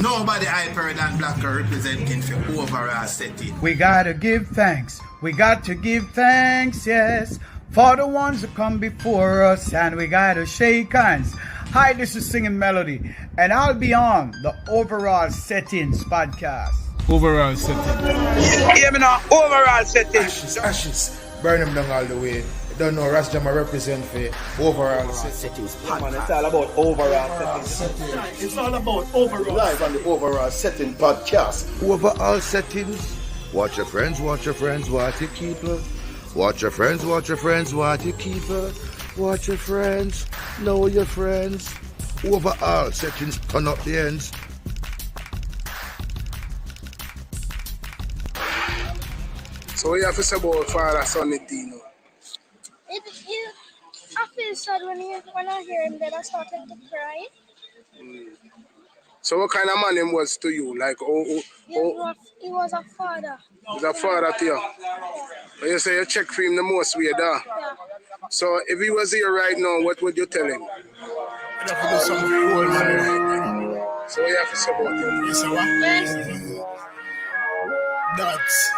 Nobody hyper than Blacker representing for overall setting. We gotta give thanks. We got to give thanks, yes, for the ones who come before us, and we gotta shake hands. Hi, this is Singing Melody, and I'll be on the Overall Settings podcast. Overall setting. Yeah, me now, overall settings. Ashes, burn them down all the way. You don't know Ras Jama represent for overall settings. Yeah, man, it's all about overall settings. It's all about overall. Live on the overall setting podcast. Overall settings. Watch your friends, watch your friends, watch your keeper. Watch your friends, watch your friends, watch your keeper. Watch your friends, know your friends. Overall settings, turn up the ends. So what you have to say about Father Sonny Dino? I feel sad when I hear him that I started to cry. So what kind of man him was to you? Like, He was a father. he's a father to you? But you say you check for him the most way there. Yeah. So if he was here right now, what would you tell him? You have to do something for old man right now. So what you have to say about him? You say what? That's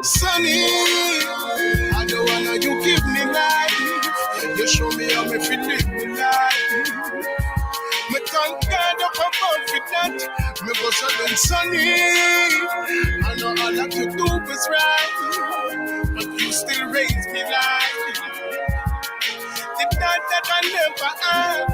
Sonny, I don't wanna you give me life. You show me how me feel live me life. Me thank God up above with that. Me go so Sonny. I know all that you do is right, but you still raise me life. The God that I never had.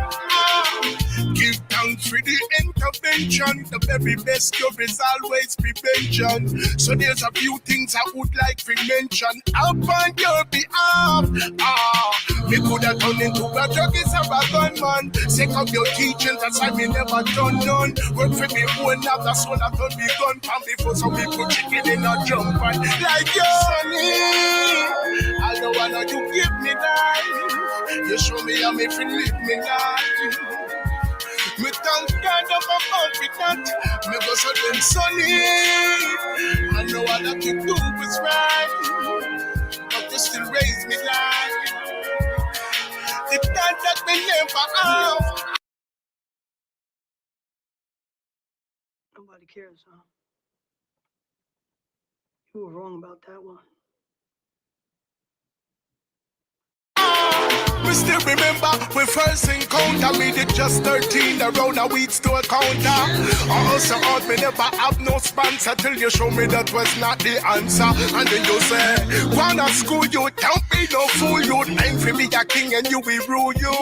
Give thanks for the intervention. The very best cure is always prevention. So there's a few things I would like to mention up on your behalf. Me could have turned into a druggist or a gunman. Sick of your teaching, that's why me never done none. Work for me own now, that's when I done me gun pan before some people chicken in a jump and like you, Sonny. I don't wanna you give me life. You show me how me feel live me life. Me thank God up above with that. Me go so them Sonny. I know all that you do is right, but you still raise me life. The God that we never have. Nobody cares, huh? You were wrong about that one. We still remember we first encounter. We did just 13 around a weed store counter. I also out me never have no sponsor till you show me that was not the answer. And then you say, wanna school you, don't be no fool. You aim for me a king and you will rule you.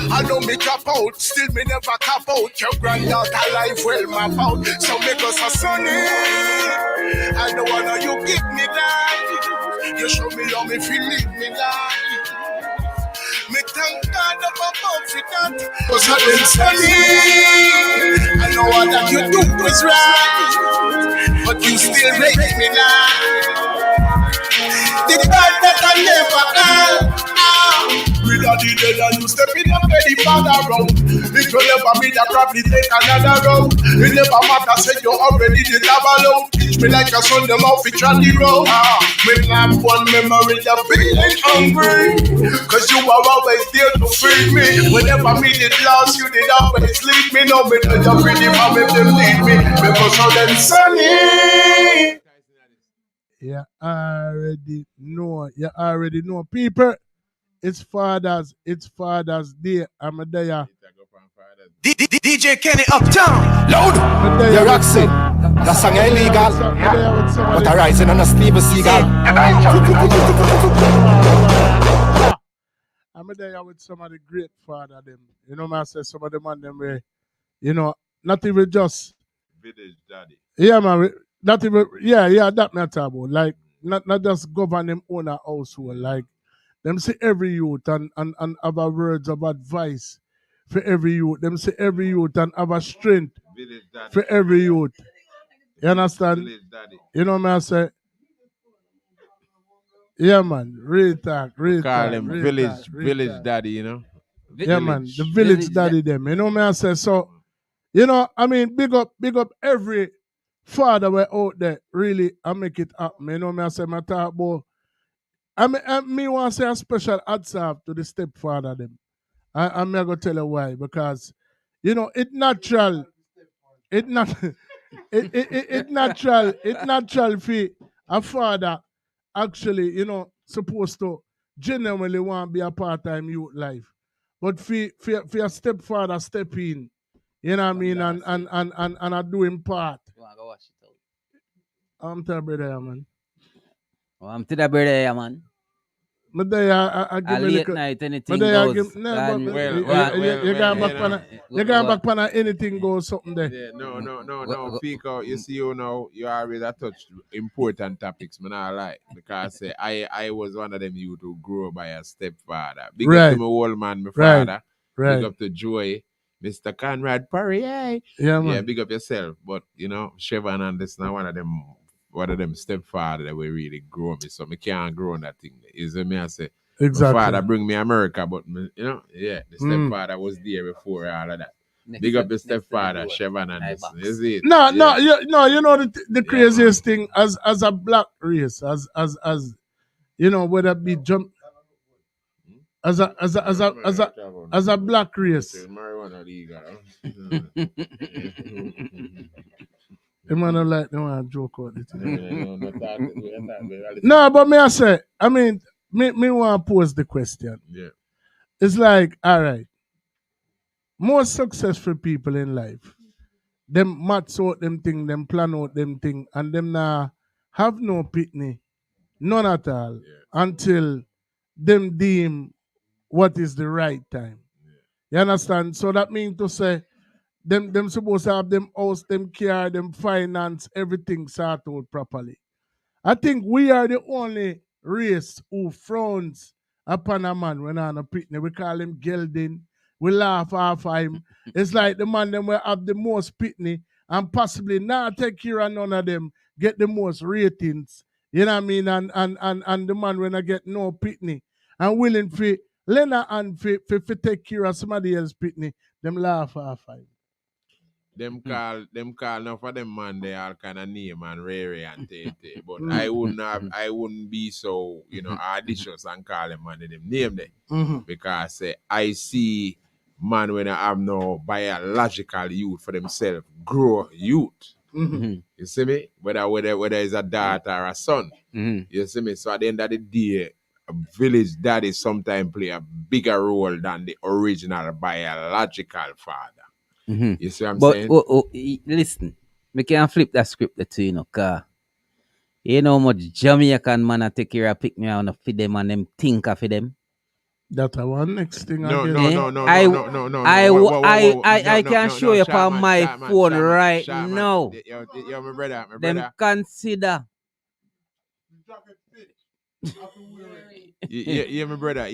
I know me drop out, still me never cap out. Your granddaughter life well map out. So make us a Sonny. I don't wanna you give me that. You show me how me feel live me life. Me thank God up above for that. Cause I've been Sonny. I know all that you do is right, but you still raise me now. The God that I never had. We are the dead and you step in up the father road. If you never meet, I probably take another road. It never matter, say you already did have alone. Teach me like a son, them off each on the road. Me have one memory of being hungry, cause you are always there to free me. Whenever me did lost, you did always leave me. No me tell you pretty mom if them need me. Because of them Sonny. You already know. People, it's Father's Day. I'm there. DJ Kenny Uptown. Loud. You're Roxy. That song is illegal. But I rising on a Steven Seagal. I'm there with some of the great father them. You know, I say some of the man them where, you know, not even just Village daddy. Yeah, man. Not even that matter about. Like not just govern them own a household. Like them say every youth and have a words of advice for every youth. Them say every youth and have a strength for every youth. You understand? You know what I say? Yeah, man. Real talk. Call him village daddy, you know? Yeah, man. The village daddy them. You know what I say? So, you know, I mean, big up every father we're out there really and make it happen. You know what I say? My talk about I want to say a special hats off to the stepfather them. I'm going to tell you why. Because you know, it natural. It not it natural for a father actually, you know, supposed to genuinely want to be a part-time youth life. But for a stepfather step in, you know what I mean, and I do him part. I'm to brother, yeah, man. I'm to the brother, yeah, man. But there, I give me late little, night, but anything there, goes. give, no, but Well, you going back you pan, know. you going back pan anything goes something there. Yeah, no. Pico, you see, you know, you always touch important topics, man. I like because I was one of them youth who grew up by a stepfather. Big up to my old man, my father. Right. Big up to Joy, Mr. Conrad Poirier. Yeah, man. Yeah, big up yourself. But you know, Chevron and this now one of them stepfather that we really grow me, so me can't grow on that thing. Is me I say. Exactly. My father bring me America, but me, you know, yeah, the stepfather was there before all of that. Big up the stepfather, Chevron and this. Is it? No, Yeah. you know the craziest thing as a black race, as you know, whether it be jump as a black race. Marijuana legal. The man don't like no one joke out it. No, but me I say, I mean, me want to pose the question. Yeah. It's like, all right, more successful people in life, them maths out them thing, them plan out them thing, and them now have no pitney, none at all, until them deem what is the right time. You understand? So that means to say, them supposed to have them house, them care, them finance, everything sorted out properly. I think we are the only race who frowns upon a man when on a pitney. We call him gelding. We laugh off of him. It's like the man them will have the most pitney and possibly not take care of none of them, get the most ratings. You know what I mean? And the man when I get no pitney and willing for lend a hand for take care of somebody else pitney, them laugh off of him. Them call now for them man they all kind of name and rare and Tete. But I wouldn't be so, you know, audacious and call them man them name them. Because I see man when I have no biological youth for themselves, grow youth. You see me? Whether it's a daughter or a son. You see me? So at the end of the day, a village daddy sometimes play a bigger role than the original biological father. You see what I'm saying? Listen, we can flip that script to you know, cause you know how much Jamaican man I take care of pick me out and feed them and them think of them. That's one next thing. No. I can show you on my phone right now. Yo, my brother. Them consider. Yeah, my brother.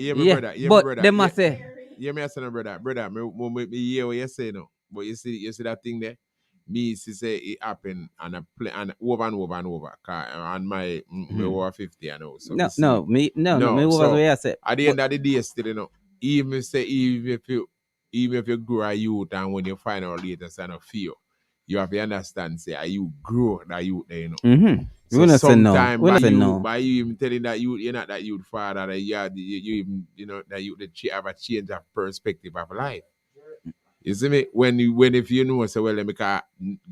But them must say. Yeah, me say no, brother. Me hear what you say now. But you see that thing there? Me say it happen and a play and over. And my over 50 I know. So me over so what you say. At the end of the day, still you know, even if you grow a youth and when you find out later sign of fear, you have to understand say you grow that youth there, you know. So sometimes by you even telling that you're not that youth father, that you even you know that you have a change of perspective of life. You see me? If you know, so well, let me call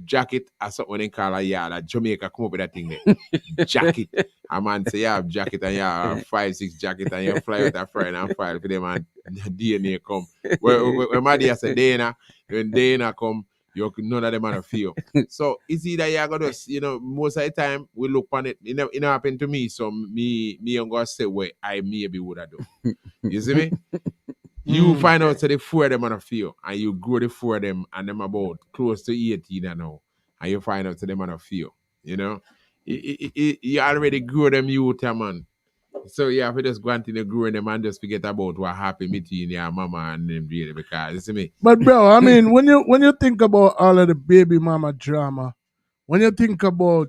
jacket or something they call a yard at Jamaica, come up with that thing there. Jacket. A man say you have jacket and you have 5-6 jacket and you fly with a friend and file for them and DNA come. When my dear say Dana, when Dana come, you none of them are feel. So it's either you're gonna, you know, most of the time we look on it. It happened to me, so me I'm gonna say what I maybe would have done. You see me? You find out so the four of them on a feel, and you grow the four of them, and them about close to 18 now, and you find out so them on a feel. You know, you already grew them youth, man. So you have to just go into growing them and just forget about what happened between your mama and them really, because you see me. But bro, I mean, when you think about all of the baby mama drama, when you think about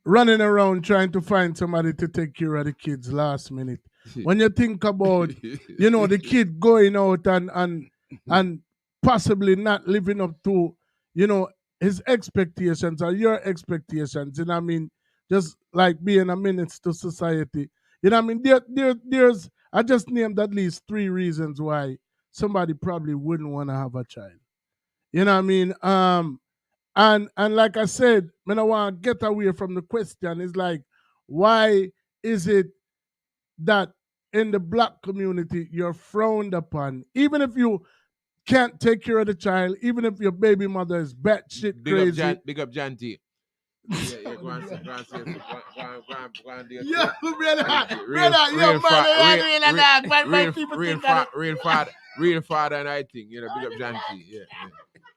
running around trying to find somebody to take care of the kids last minute, when you think about, you know, the kid going out and possibly not living up to, you know, his expectations or your expectations, you know what I mean? Just like being a menace to society. You know what I mean? There's I just named at least 3 reasons why somebody probably wouldn't want to have a child. You know what I mean? And like I said, when I want to get away from the question, it's like, why is it that in the black community you're frowned upon, even if you can't take care of the child, even if your baby mother is batshit crazy? Big up John T. Yeah, go on, Yeah, brother, your mother, real father and I think, big up John T.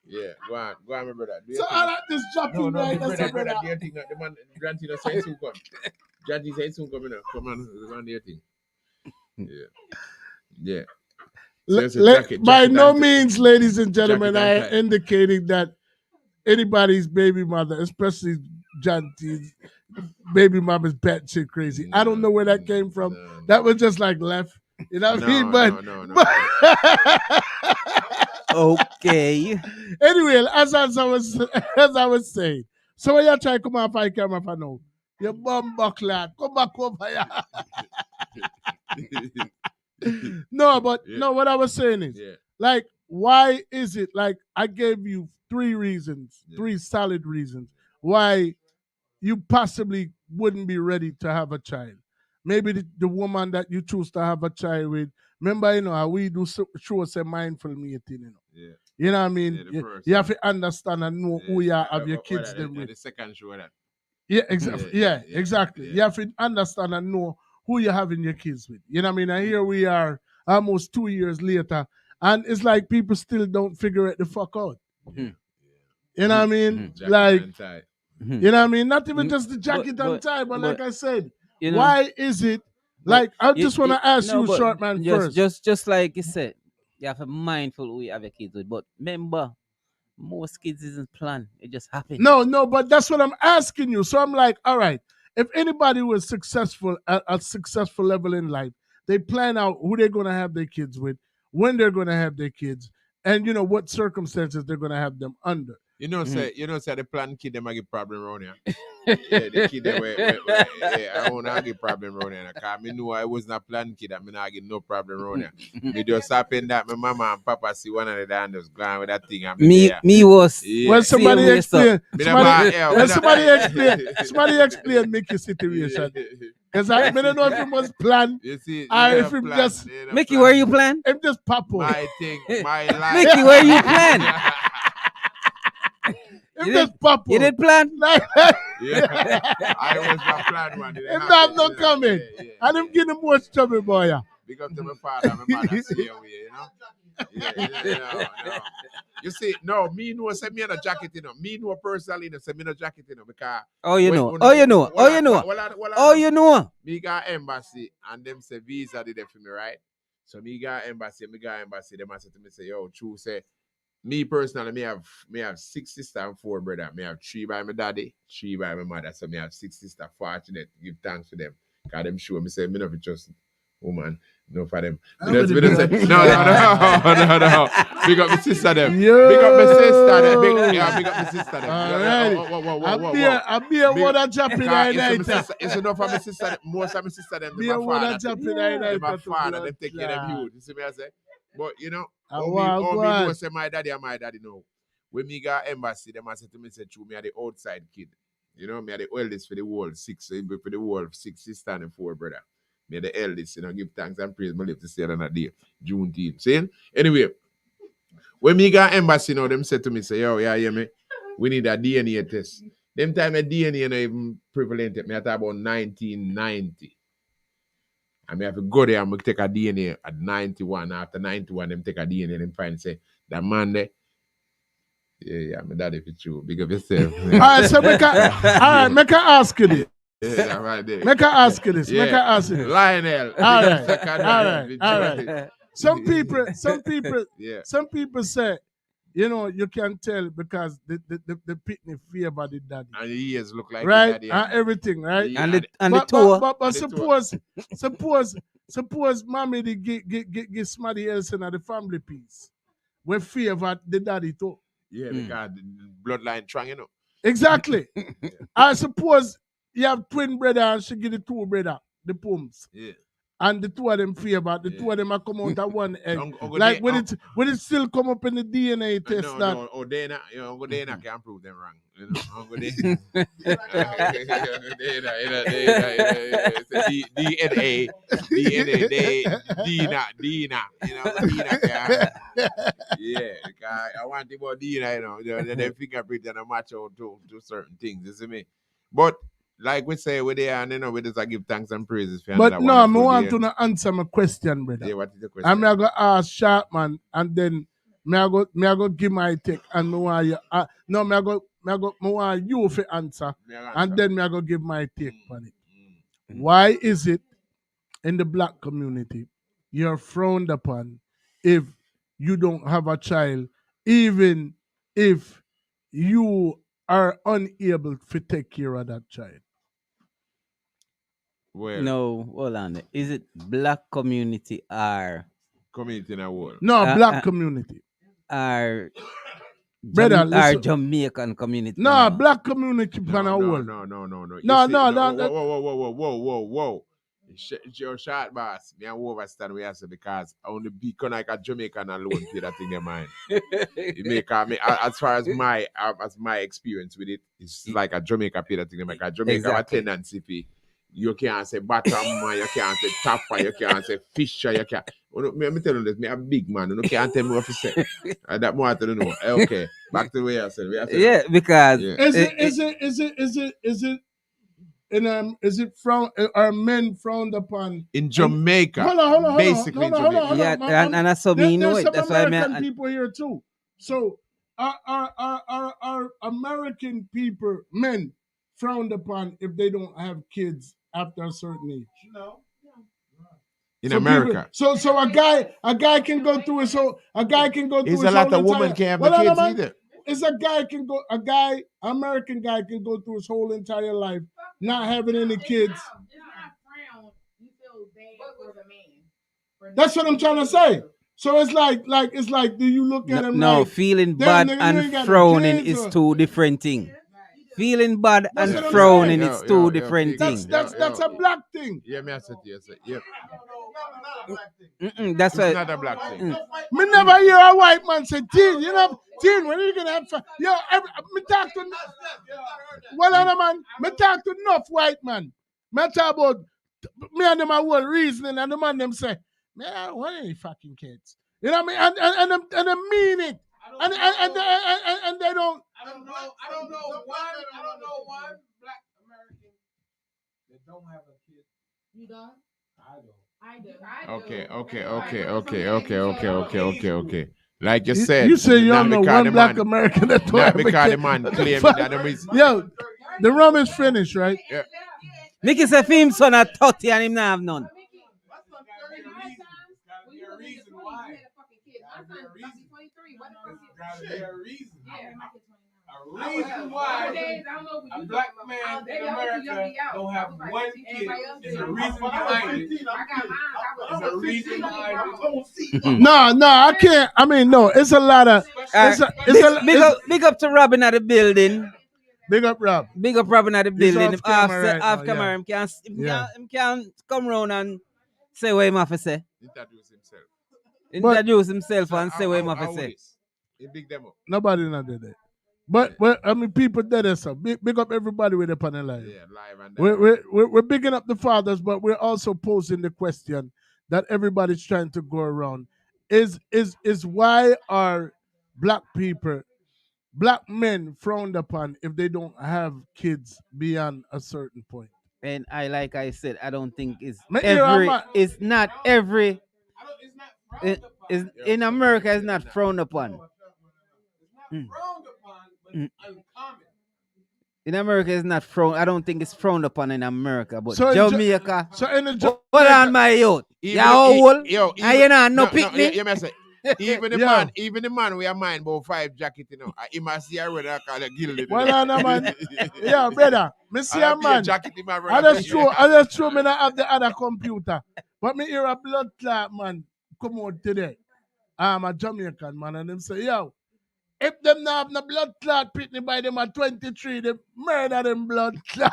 Yeah, go on, my brother. So I like this dropping right, that's a brother. The man, John T, say soon come. John T say soon come, come on, go on their thing. Yeah. By no means, ladies and gentlemen, I am indicating that anybody's baby mother, especially John T's baby mama's batshit crazy. I don't know where that came from. That was just like left. You know what I mean? But okay. Anyway, as I was saying, so when you try to come off my camera for now, you bum buckler, come back over here. No, what I was saying is, like, why is it, like, I gave you three solid reasons why you possibly wouldn't be ready to have a child. Maybe the woman that you choose to have a child with, remember, how we do show us a mindful meeting, Yeah. You know what I mean? You have to understand and know who you have your kids them with. The second show that. Yeah, exactly. You have to understand and know who you're having your kids with. You know what I mean? And here we are almost 2 years later, and it's like people still don't figure it the fuck out. Mm-hmm. You know what I mean? Jacket Like, and tie. you know what I mean? Not even just the jacket and tie, but like I said, why is it, like, I just want to ask you, short man, first. Just like you said, you have to be mindful who you have your kids with. But remember, most kids isn't planned. It just happens. No, but that's what I'm asking you. So I'm like, all right, if anybody was successful at a successful level in life, they plan out who they're going to have their kids with, when they're going to have their kids, and what circumstances they're going to have them under. Say the planned kid them a get problem around here. Yeah, the kid them I won't get problem around here. Cause me know I wasn't a planned kid, I mean I get no problem around here. Me just happen that my mama and papa see one of the danders going with that thing. Me was. Yeah. Well, somebody explain. Somebody explain make your situation. Because I don't know if it was planned. You see, or if it just Mickey, where you plan? If just pop up. My thing, my life. Mickey, where you plan? If just pop up. You did plan? Yeah, I was not planned one. If not, no coming. I didn't give them much trouble, boy. Big up to my father, my mother, see away, no. You see, no, me know say me in a jacket, Me know personally, say me in a jacket, because. Oh, you know. Me got embassy, and them say visa did it for me, right? So me got embassy. Them I said to me, say, yo, true, say. Me personally, me have 6 sisters and 4 brothers. Me have 3 by my daddy, 3 by my mother. So me have 6 sisters. Fortunate, give thanks to them. Cause them show me say me never just woman. No for them. No. Big up my sister them. Yo. Big up my sister them. Big up my sister them. I'll be a water jumping right now. It's enough for my sister. Most of my sister them. Be a water jumping right now. My father, them take care of them youth. You see me I say? But me know say my daddy and my daddy know. When me got embassy, them I said to me, say, true, me are the outside kid. Me are the eldest for the world, 6 sisters and 4 brothers. Me are the eldest, give thanks and praise. Me live to see another day, Juneteenth. See? Anyway, when me got embassy now, them said to me, say, yo, yeah, me, we need a DNA test. Them time a DNA not even prevalent. Me at about 1990. And me have to go there and take a DNA at 91. After 91, them take a DNA and them find say, that man there, yeah, my daddy for true. Big up yourself. All right, so make I ask you this. Yeah, right there. Make I ask you this. Lionel. All right. Some people say, you can tell because the pitney favor the daddy. And the ears look like right? the daddy. And everything, right? But suppose mommy get somebody else in the family piece. We favor the daddy too. Yeah, because the bloodline strong, Exactly. I suppose you have twin brother and she get the 2 brother, the pumps. Yeah. and the two of them favor, the two of them are come out of one egg. Uncle Like Dan- when it still come up in the DNA test no, that no, Dana, Uncle Dana can't prove them wrong. You know, Uncle Dana. DNA, Dina. You know, Dina can. Yeah, because I want to about Dina, you know, their fingerprint and a match out to certain things, you see me? But like we say, we're there and you know, we just give thanks and praises for But another no, I wonderful want day. to not answer my question, brother. Yeah, what is the I'm question? going to ask Sharpman, and then me go give my take, and me want you, no, me want you to answer, and then me go give my take on it. Why is it in the black community you're frowned upon if you don't have a child, even if you are unable to take care of that child? Well, No, hold on. Is it black community or community in a world. No, black community. Or Brother, or listen. Jamaican community? No, black community No, pan a no, whole. no. No, You see, no. Whoa. Your short boss, me and overstand we answer because I only be like a Jamaican alone pay that thing in mind. It make me as far as my experience with it, it's like a Jamaica pay that thing in mind. Because Jamaica have a Exactly. tendency fee. You can't say bottom man, you can't say tapper, you can't say fisher, you can't. Me tell you this, me a big man, you can't tell me what to say. That more I don't know. Okay, back to where I said. Yeah, because Is it frowned? Are men frowned upon in Jamaica? Hold on. Basically in Jamaica. Yeah, and that's how me know There's it. some That's why American people here too. So are American people, men, frowned upon if they don't have kids after a certain age? No. In So America. people, so a guy can go through his whole It's a lot of women can't have kids either. It's American guy can go through his whole entire life not having any kids. That's what I'm trying to say. So it's like, do you look at him no, like feeling damn, bad nigga, you ain't and got no frowning kids, is or- two different things. Feeling bad That's and what I'm frowning saying. is two different That's things. that's a black thing. Yeah, me I said yes. Yep. That's It's why. not a black thing. Me never hear a white man say, "Teen, when are you gonna have fun?" Me talk to man. Me talk to enough white man. Me talk about me and them are well reasoning, and the man them say, "Man, I don't want any fucking kids." You know what I mean? And they mean it. And they don't. I don't know one black American that don't have a kid. You don't? Okay. Like you said, You say you not don't know because one the black man- American that don't not have a because kid. the man claim that the reason. Yo, the rum is finished, right? Yeah. Mickey say him son a 30 and him not have none. A reason why a black man in America don't have one kid is a reason behind it. There's a reason behind it. No, I can't. I mean, no, it's a lot of. Big up to Robin at the building. Big up, Rob. Big up Robin at the He's building. off camera right Off now, camera, yeah. him can come round and say what him have to say. Introduce himself. Introduce himself and say what him have to say. He big them up. Nobody not did that. But I mean, people did it. So big up everybody with the panel live. Yeah, live and We're bigging up the fathers, but we're also posing the question that everybody's trying to go around: is why are black men frowned upon if they don't have kids beyond a certain point? And like I said, I don't think it's Me hear a every. man- It's not every. In America, it's not frowned upon. In America, it's not frowned. I don't think it's frowned upon in America, but So in Jamaica. So in the Hold on, my youth. You're old. And you know, no pick me. Even the man we are mind about 5 jacket, you know. He must see a red I call it gilded. Well, no, man. Yeah, brother. Me see a man. Jacket in my I just show me not have the other computer. But me hear a blood clot man come out today. I'm a Jamaican man, and them say, yo, if them not have no blood clot pitney by them at 23, they murder them blood clot.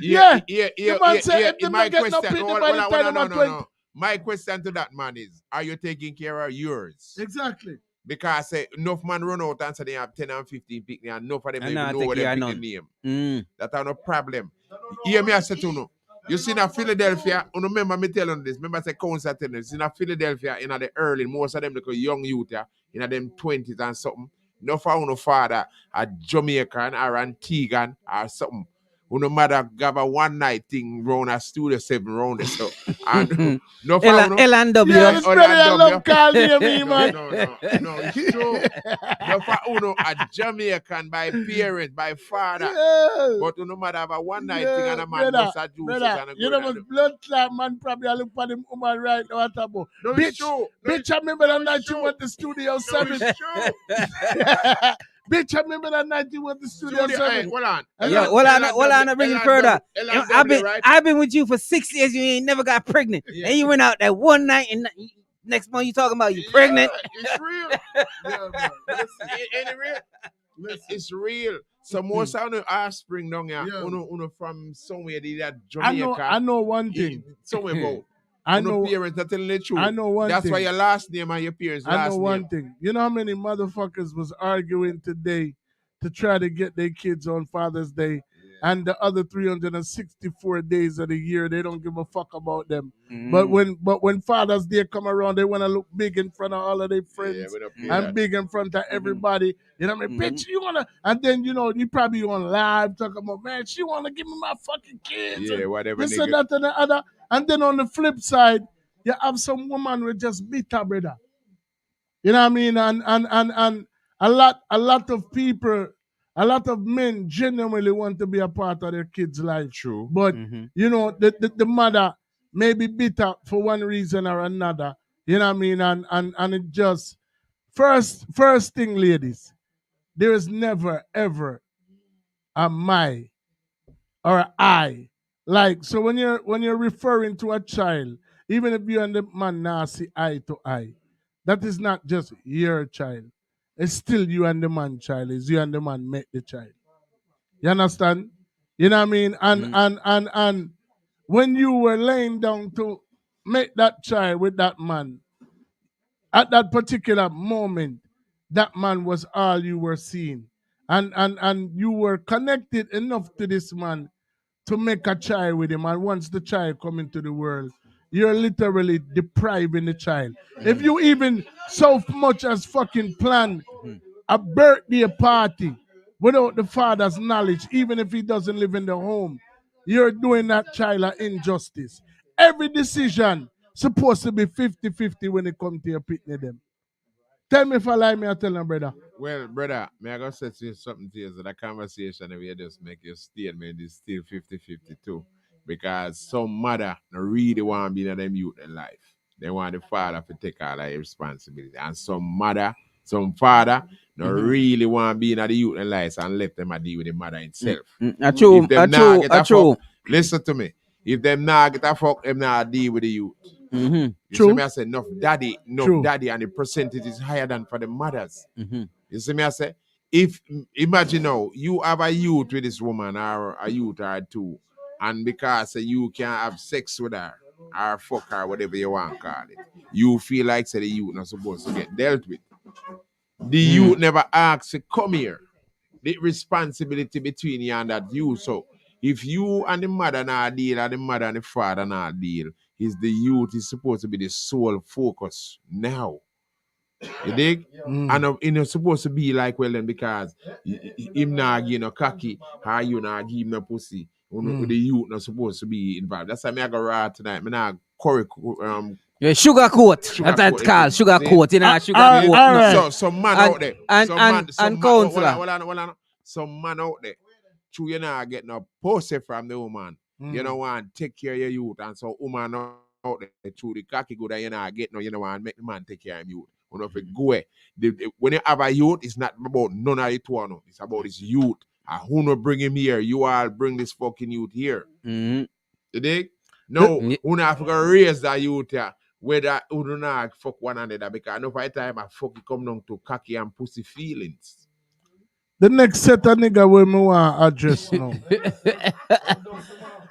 Yeah. yeah. The man said if them My not get no question, pity by the time them are 20. My question to that man is, are you taking care of yours? Exactly. Because enough man run out and say they have 10 and 15 picnic and enough of them And even now know take what care they of pick the none. name. That are no problem. Hear me I say to you. You see in Philadelphia, you remember me telling this, remember I say council telling this, in Philadelphia, in the early, most of them like young youth, in them 20s and something, no for no father, a Jamaican or Antiguan or something. No matter have a one night thing round a studio 7 round it so. And no for L&W. Yeah, it's better I love Carl me, man. No, it's true. No for a Jamaican by parent, by father. Yeah. But no matter have a one night thing and a man brother, must have juices brother, and a you know what's blood clot man probably I look for them woman right now at about. No, bitch, it's true. bitch, I remember that night you went to Studio 7. It's true. Bitch, I remember that night you went to Studio 7. Hold on. Hold on, bring it further. I've been with you for 6 years. You ain't never got pregnant, and you went out that one night, and next month you talking about you pregnant. It's real. Listen, ain't it real? Listen, it's real. So most of the offspring down here, uno from somewhere that Jamaica. I know one thing. Somewhere about. I know parents are telling the truth. I know one That's thing. why your last name and your parents' last name. I know one thing. You know how many motherfuckers was arguing today to try to get their kids on Father's Day, and the other 364 days of the year they don't give a fuck about them. But when Father's Day come around, they want to look big in front of all of their friends and big in front of everybody. You know what I mean? Bitch, you wanna, and then you probably on live talking about, man, she wanna give me my fucking kids. Yeah, whatever. This and that and the other. And then on the flip side, you have some woman with just bitter, brother. You know what I mean? And a lot of people, a lot of men genuinely want to be a part of their kids' life. True. But the mother may be bitter for one reason or another. You know what I mean? And it just first thing, ladies, there is never ever a my or a I. Like, so when you're referring to a child, even if you and the man now see eye to eye, that is not just your child. It's still you and the man child. It's you and the man met the child. You understand? You know what I mean? And when you were laying down to make that child with that man, at that particular moment, that man was all you were seeing. And you were connected enough to this man to make a child with him, and once the child come into the world, you're literally depriving the child. If you even so much as fucking plan a birthday party without the father's knowledge, even if he doesn't live in the home, you're doing that child an injustice. Every decision supposed to be 50-50 when it comes to your picnic them. Tell me if I lie, me I tell them, brother. Well, brother, may I go say something to you? So that conversation, if you just make your statement, is still 50-50 too. Because some mother really want to be in them youth in life. They want the father to take all that responsibility. And some father really want to be in the youth in life and let them deal with the mother himself. True. Listen to me. If them not get a fuck, them not deal with the youth. You see me I say enough daddy, and the percentage is higher than for the mothers. You see me I say, if imagine now you have a youth with this woman or a youth or two, and because you can have sex with her or fuck her, whatever you want to call it, you feel like say the youth not supposed to get dealt with. The youth never asks to come here. The responsibility between you and that youth. So if you and the mother not deal, or the mother and the father not deal, is the youth is supposed to be the sole focus now. You dig? And it's supposed to be like, well then, because him not give no cocky, or you not give him no pussy. The youth not supposed to be involved. That's why I go raw tonight. I not curry sugar coat. That's called sugar coat. You know, sugar coat. Right. Some man out there. And counselor. Hold on. Some man out there. True, you not get no pussy from the woman. You know want to take care of your youth, and so woman out there through the cocky good and you not get no, you know want make the man take care of youth. You know if it go when you have a youth, it's not about none of it one. It's about his youth. And who no bring him here? You all bring this fucking youth here. You dig? No, who not have to raise that youth here. Whether who do not fuck one another, because I know by the time I fuck it come down to cocky and pussy feelings. The next set of nigga where me want address now.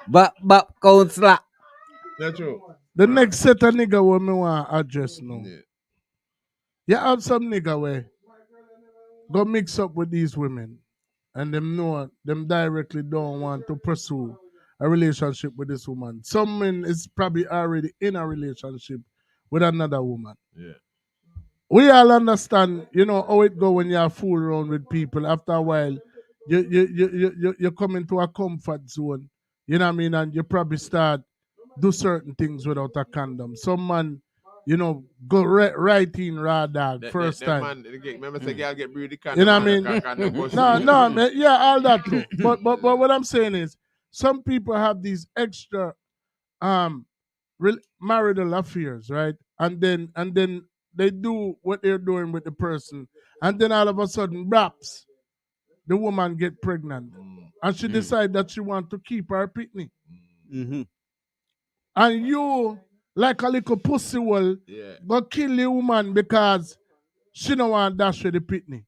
But counselor. That's true. The next set of nigga where me want address now. Yeah. You have some nigga where go mix up with these women and them know them directly don't want to pursue a relationship with this woman. Some men is probably already in a relationship with another woman. Yeah. We all understand, how it go when you fool around with people. After a while, you come into a comfort zone. You know what I mean? And you probably start do certain things without a condom. Some man, go right in raw dog first time. Man, remember say girl get breathe the condom. You know what I mean? No, man, yeah, all that too. But what I'm saying is, some people have these extra marital affairs, right? And then they do what they're doing with the person, and then all of a sudden, raps, the woman get pregnant, and she decide that she want to keep her pitney. Mm-hmm. And you, like a little pussy will, go kill the woman because she don't want dash with the pitney.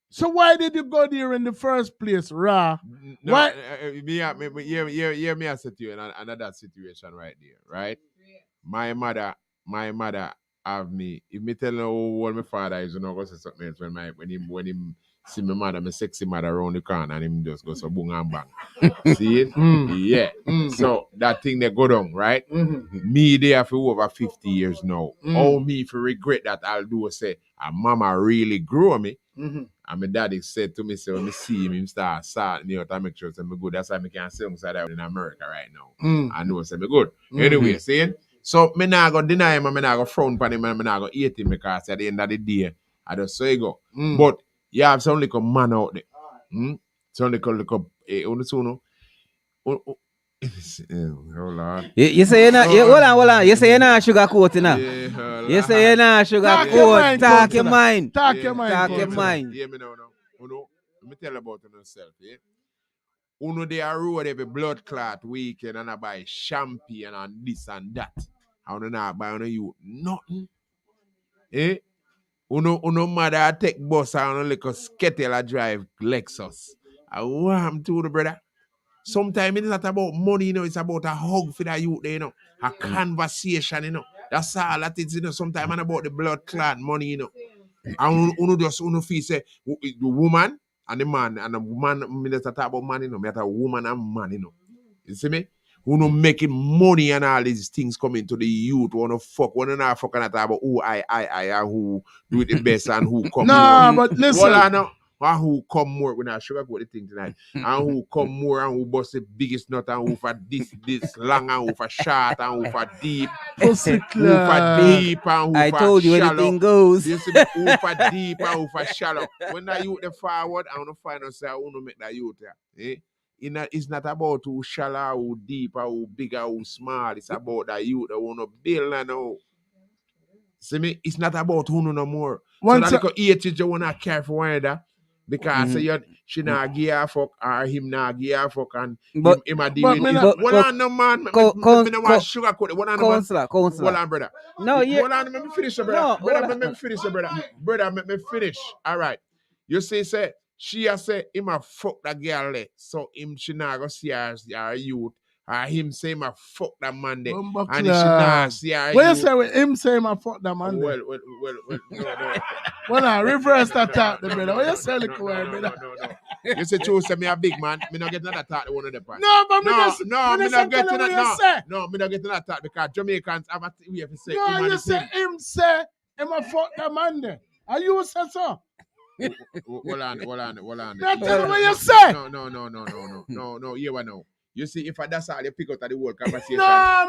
So why did you go there in the first place, Ra? No, why? Hear me, I said to you in another situation right there, right? My mother have me. If me tell her what my father is, go say something else when him see my mother, my sexy mother around the corner, and him just go so boom and bang. See it? Yeah. So that thing they go down, right? Me there for over 50 years now. All me for regret that I'll do say, mama really grew me. And my daddy said to me, so when I see him start salting me out and make sure I'm good. That's why I can't say that in America right now. I know I'm good. Anyway, see? So me not gonna deny him and me not gonna frown upon him and me not gonna hate him because at the end of the day, I just say go. But you have some little man out there. Some little hold on. You say you're not, hold on. You say you're not sugarcoat now. You say you're not sugarcoat. Talk your mind. Talk your mind. Yeah, me know. Let me tell you about yourself, yeah? Uno they are road every blood clot weekend and I buy champagne and this and that. I don't know buy on you nothing. Eh? Uno mother take bus and uno like a skettle drive Lexus. I want to the brother. Sometimes it's not about money, it's about a hug for the youth, a conversation, That's all that is, sometimes it's about the blood clot money, And uno just feel say the woman and the man, me just talk about man, me a woman and man, You see me? Uno making money and all these things coming to the youth, wanna fuck, wanna not fuck and talk about who I who do it the best and who come. No, but listen. And who come more, we're not sugarcoat the thing tonight. And who come more and who bust the biggest nut and who for this long and who for short and who for deep. Who for deep and who I for told you shallow. anything goes. You see me? Who for deep and who for shallow. When that youth the forward, I want to find out say I want to make that youth there. It's not about who shallow, who deep, or who big, or who small. It's about that youth that want to build and all. See me? It's not about who no more. So that like age you want to care for one another. Because she not give a fuck or him not give a fuck and him a deal with it. Hold on, no man. Me no want sugarcoat it. Hold on, Counselor. Hold on, brother. No, yeah. Hold on, let me finish, brother. Let me finish, brother. Brother, let me finish. All right. You say, she a say him a fuck that girl there. So she not go see her youth. Or him say him a fuck that man there. And she not see her youth. What you say with him say him a fuck that man there? Well, no. Well, now, reverse that talk, brother. What you say, brother? No. You say, true, say me a big man. Me not get another talk to one of the parts. No, but me not get that. No, me not get that talk because Jamaicans have a way to say. No, you say him say him a fuck that man there. Are you say so? Hold on. That's what you say. No. You know. You see, if that's all you pick out of the whole conversation. No,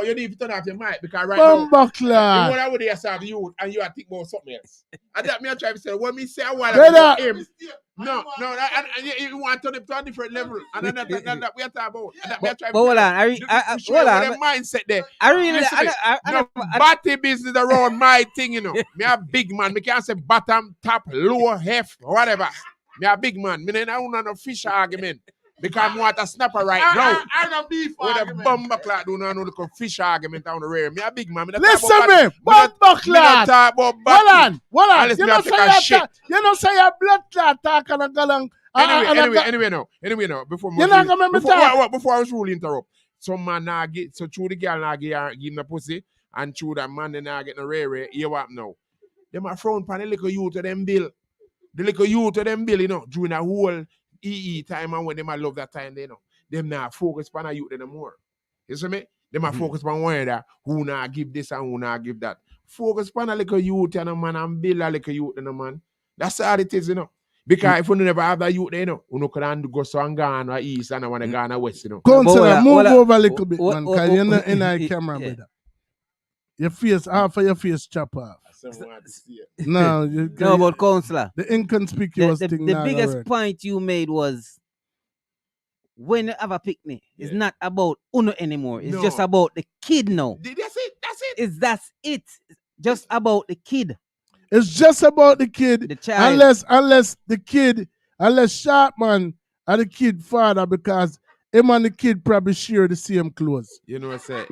you need to turn off your mic because right now, you want to yourself you and you are thinking about something else. And that me I try to say, when me say a while about him, no, and you want to turn it to a different level. And that we are talking about. And that me I try to hold on, hold on. The mindset there. I really, body business around my thing, Me a big man. Me can't say bottom, top, lower, heft, whatever. Me a big man. Me don't have no fish argument. Because I want a snapper right now. I don't beef With a argument. bumper clock, do not know the fish argument on the rare. Me a big man. Me Listen me, bumper clot. talk about Hold on. Unless You me know a take a shit. you know say your blood clot talk and a galang. Anyway, now. Before You're not gonna make me talk. before I was rule interrupt. Some man now get so through the girl now give him the pussy and through that man they now get the rare. Hear what now? Them a frown pan the little youth to them bill. The little youth to them bill, you know, during a whole EE time and when them a love that time, they know. Them now focus on a youth anymore. You see me? Them a focus on one that who now give this and who now give that. Focus on a little youth and a man and bill a little youth and a man. That's how it is, you know. Because if you never have that youth, you know, you can go so and Ghana east and I want to Ghana west, you know. Counselor, move over a little bit, man, because you're not in our camera, brother. Your face, half of your face chop off. No, No, but Counselor. The inconspicuous The thing. biggest point you made was when you have a picnic, it's not about Uno anymore. It's just about the kid now. That's it. Just about the kid. It's just about the kid. The child. Unless Sharpman are the kid father, because him and the kid probably share the same clothes. You know what I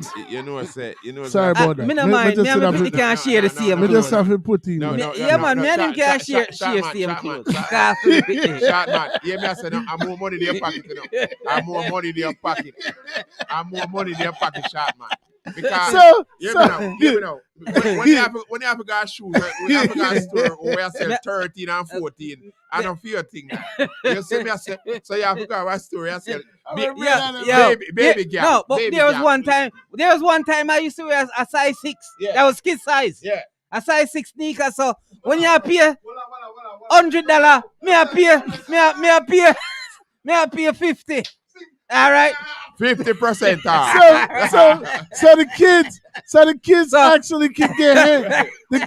say. Sorry about that. Me no mind. Me and my picnic can't share the same Me clothes. just have to put in. Yeah, man. Me and him can't share same clothes. Short man. Yeah, me I say no. I'm more money in your pocket, you know. I'm more money in your pocket, short man. Because you know, when you have to go shoes, when you have to go store where I sell 13 and 14, I don't feel a thing. You see me, I say, so you have to go to a store and sell baby girl. No, but there was one time I used to wear a size 6. Yeah. That was kid size. Yeah. A size 6 sneaker. So when you pay $100, me pay 50. All right. 50% off. So the kids actually can get the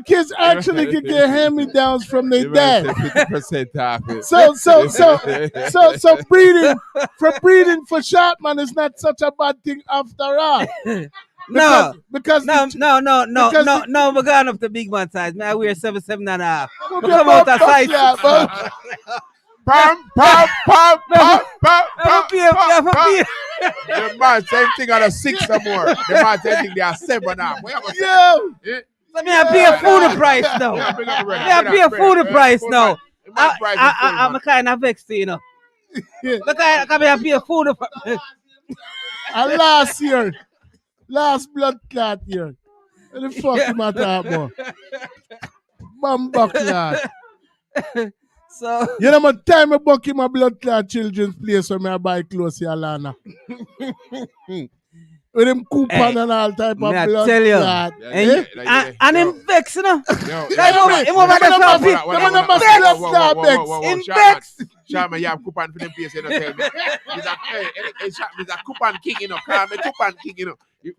kids actually can get hand-me-downs from their dad. 50% off. So breeding for Sharpman is not such a bad thing after all. No, because we're going up the big man size. Man, I wear 7.5. We come out a size. Pam. The man, same thing on a 6 or more. The man, same thing they are 7 now. So me I pay a food price now. I'm kind of vexed, you know. Because I pay a food price. Last blood clot year. What the fuck you matter about? Bamba clot. So you know my time I buck in my blood clot children's place when I buy clothes here, Lana. With them coupon and all type of blood clot. And him vex, you know. Him vex. Sharman, you have coupon for them place, you know, tell me. He's a coupon king, you know. Call me coupon king, you know. You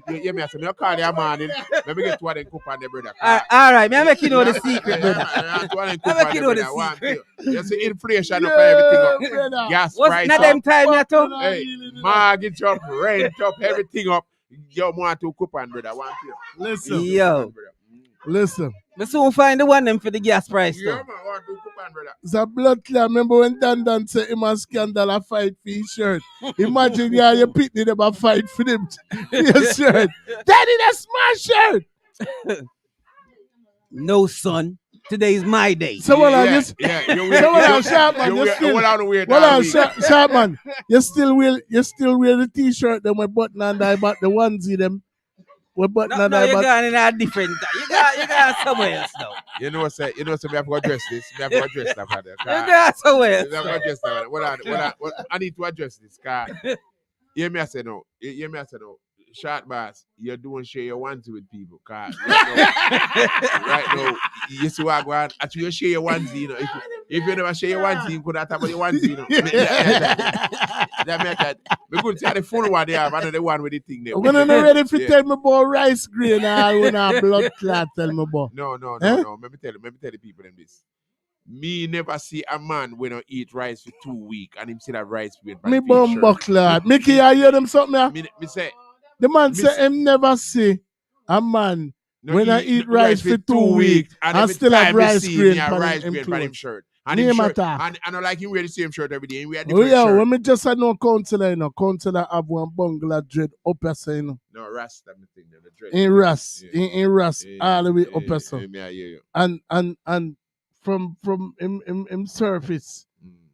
hear me, I say, me call your man, let me get to them coupon, there, brother. All right, me I make you know the secret, brother. I make you know the secret. You see inflation up everything up. Gas price not them time, you too. Hey, mortgage up, rent up, everything up. You want to coupon, brother. Listen. We soon find the one them for the gas price, though. Yeah, man, want to coupon, brother. It's a blood clot. Remember when Dan said him and Scandal a fight for his shirt? Imagine you picnic them a fight for them your shirt. Daddy, that's my shirt. No, son. Today is my day. So Sharpman, you still wear the t-shirt them with button and I bought the onesie them. You're going in a different time. You got somewhere else now. You know what we have to address this. We have to address that, father. You got somewhere else. We have to address that. I need to address this, car. Hear me, I say no. Short boss, you're doing share your onesie with people. Cause right now, you see what I go on. Actually, you share your onesie, you know. If you never share your onesie, you could have talk about your onesie, you know. That make that. We could see the phone one they have, and the one with the thing there. I'm not ready if you tell me about rice grain or when I blood clot, tell me about. No. Let me tell the people them this. Me never see a man when I eat rice for 2 weeks and him see that rice with me bumbo clot. Mickey, I hear them something. Me say. The man say him never see a man when I eat rice for 2 weeks and still have rice grain for him shirt. And Name him shirt, attack. and I don't like him wear the same shirt every day. He wear Oh different yeah, shirt. when me just no counselor, you know, counselor have one bungalow dread up you know. No, Rasta, me think the dread. In Ras, Yeah. in Ras, all the way up Yeah, so. yeah, yeah, yeah. And from him surface,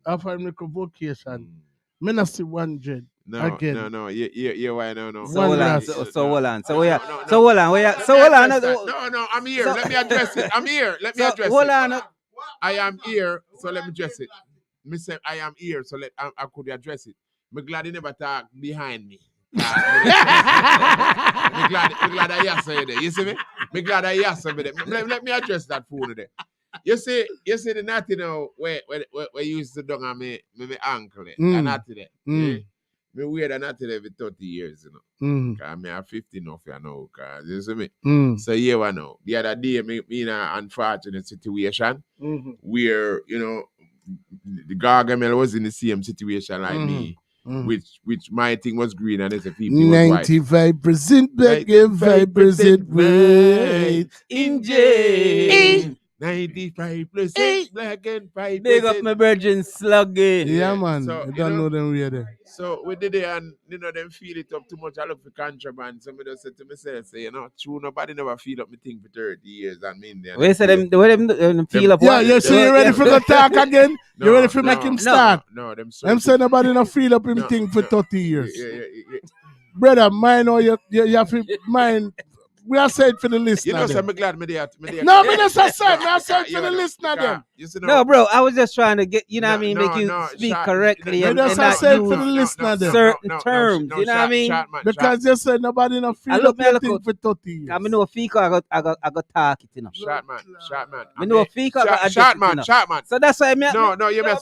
after him make a vocation, me not see one dread again. No, yeah, why no. So hold on, so hold on. So No, hold on. No, I'm here. Let me address it. I'm here. Let me address hold it. on. I am here, so let me address it. Me say I am here, so I could address it. Me glad you never talk behind me. Me glad I hear say there. You see me? Me glad I hear say there. Let me address that phone there. You see the natty now where you used to down on me ankle there. The natty there. Yeah. Me wear the natty there for 30 years, you know. Cause me have 50 enough, you know. Cause you see me? So here we know. The other day me in an unfortunate situation where, you know, the Gargamel was in the same situation like me. Which my thing was green and it's a people was white. 95% black and 5% white. In jail. 95% black and 5%. Big up my virgin slugging. Yeah, man. So, I don't know them we are there. So we did it and you know them feel it up too much. I look for contraband. Somebody just said to myself, say, you know, true, nobody never feel up me thing for 30 years and me in there. Where say them feel up? Yeah, you see you ready for the talk again? No, You ready for make him start? No, them say nobody no feel up him thing for 30 years. Yeah. Brother, mine or you have to mind. We are saying for the listener. You know, so them. I'm glad me there. No, me just said. Me I said for the listener them. No, bro, I was just trying to get, you know what I mean, make you speak correctly and just not said use for the listener them. certain terms, you know what I mean? Because you said nobody no feel up your thing for 30 years. I know Fico, I got talk it, you know. Short man. I know Fico, I short man. So that's why you mess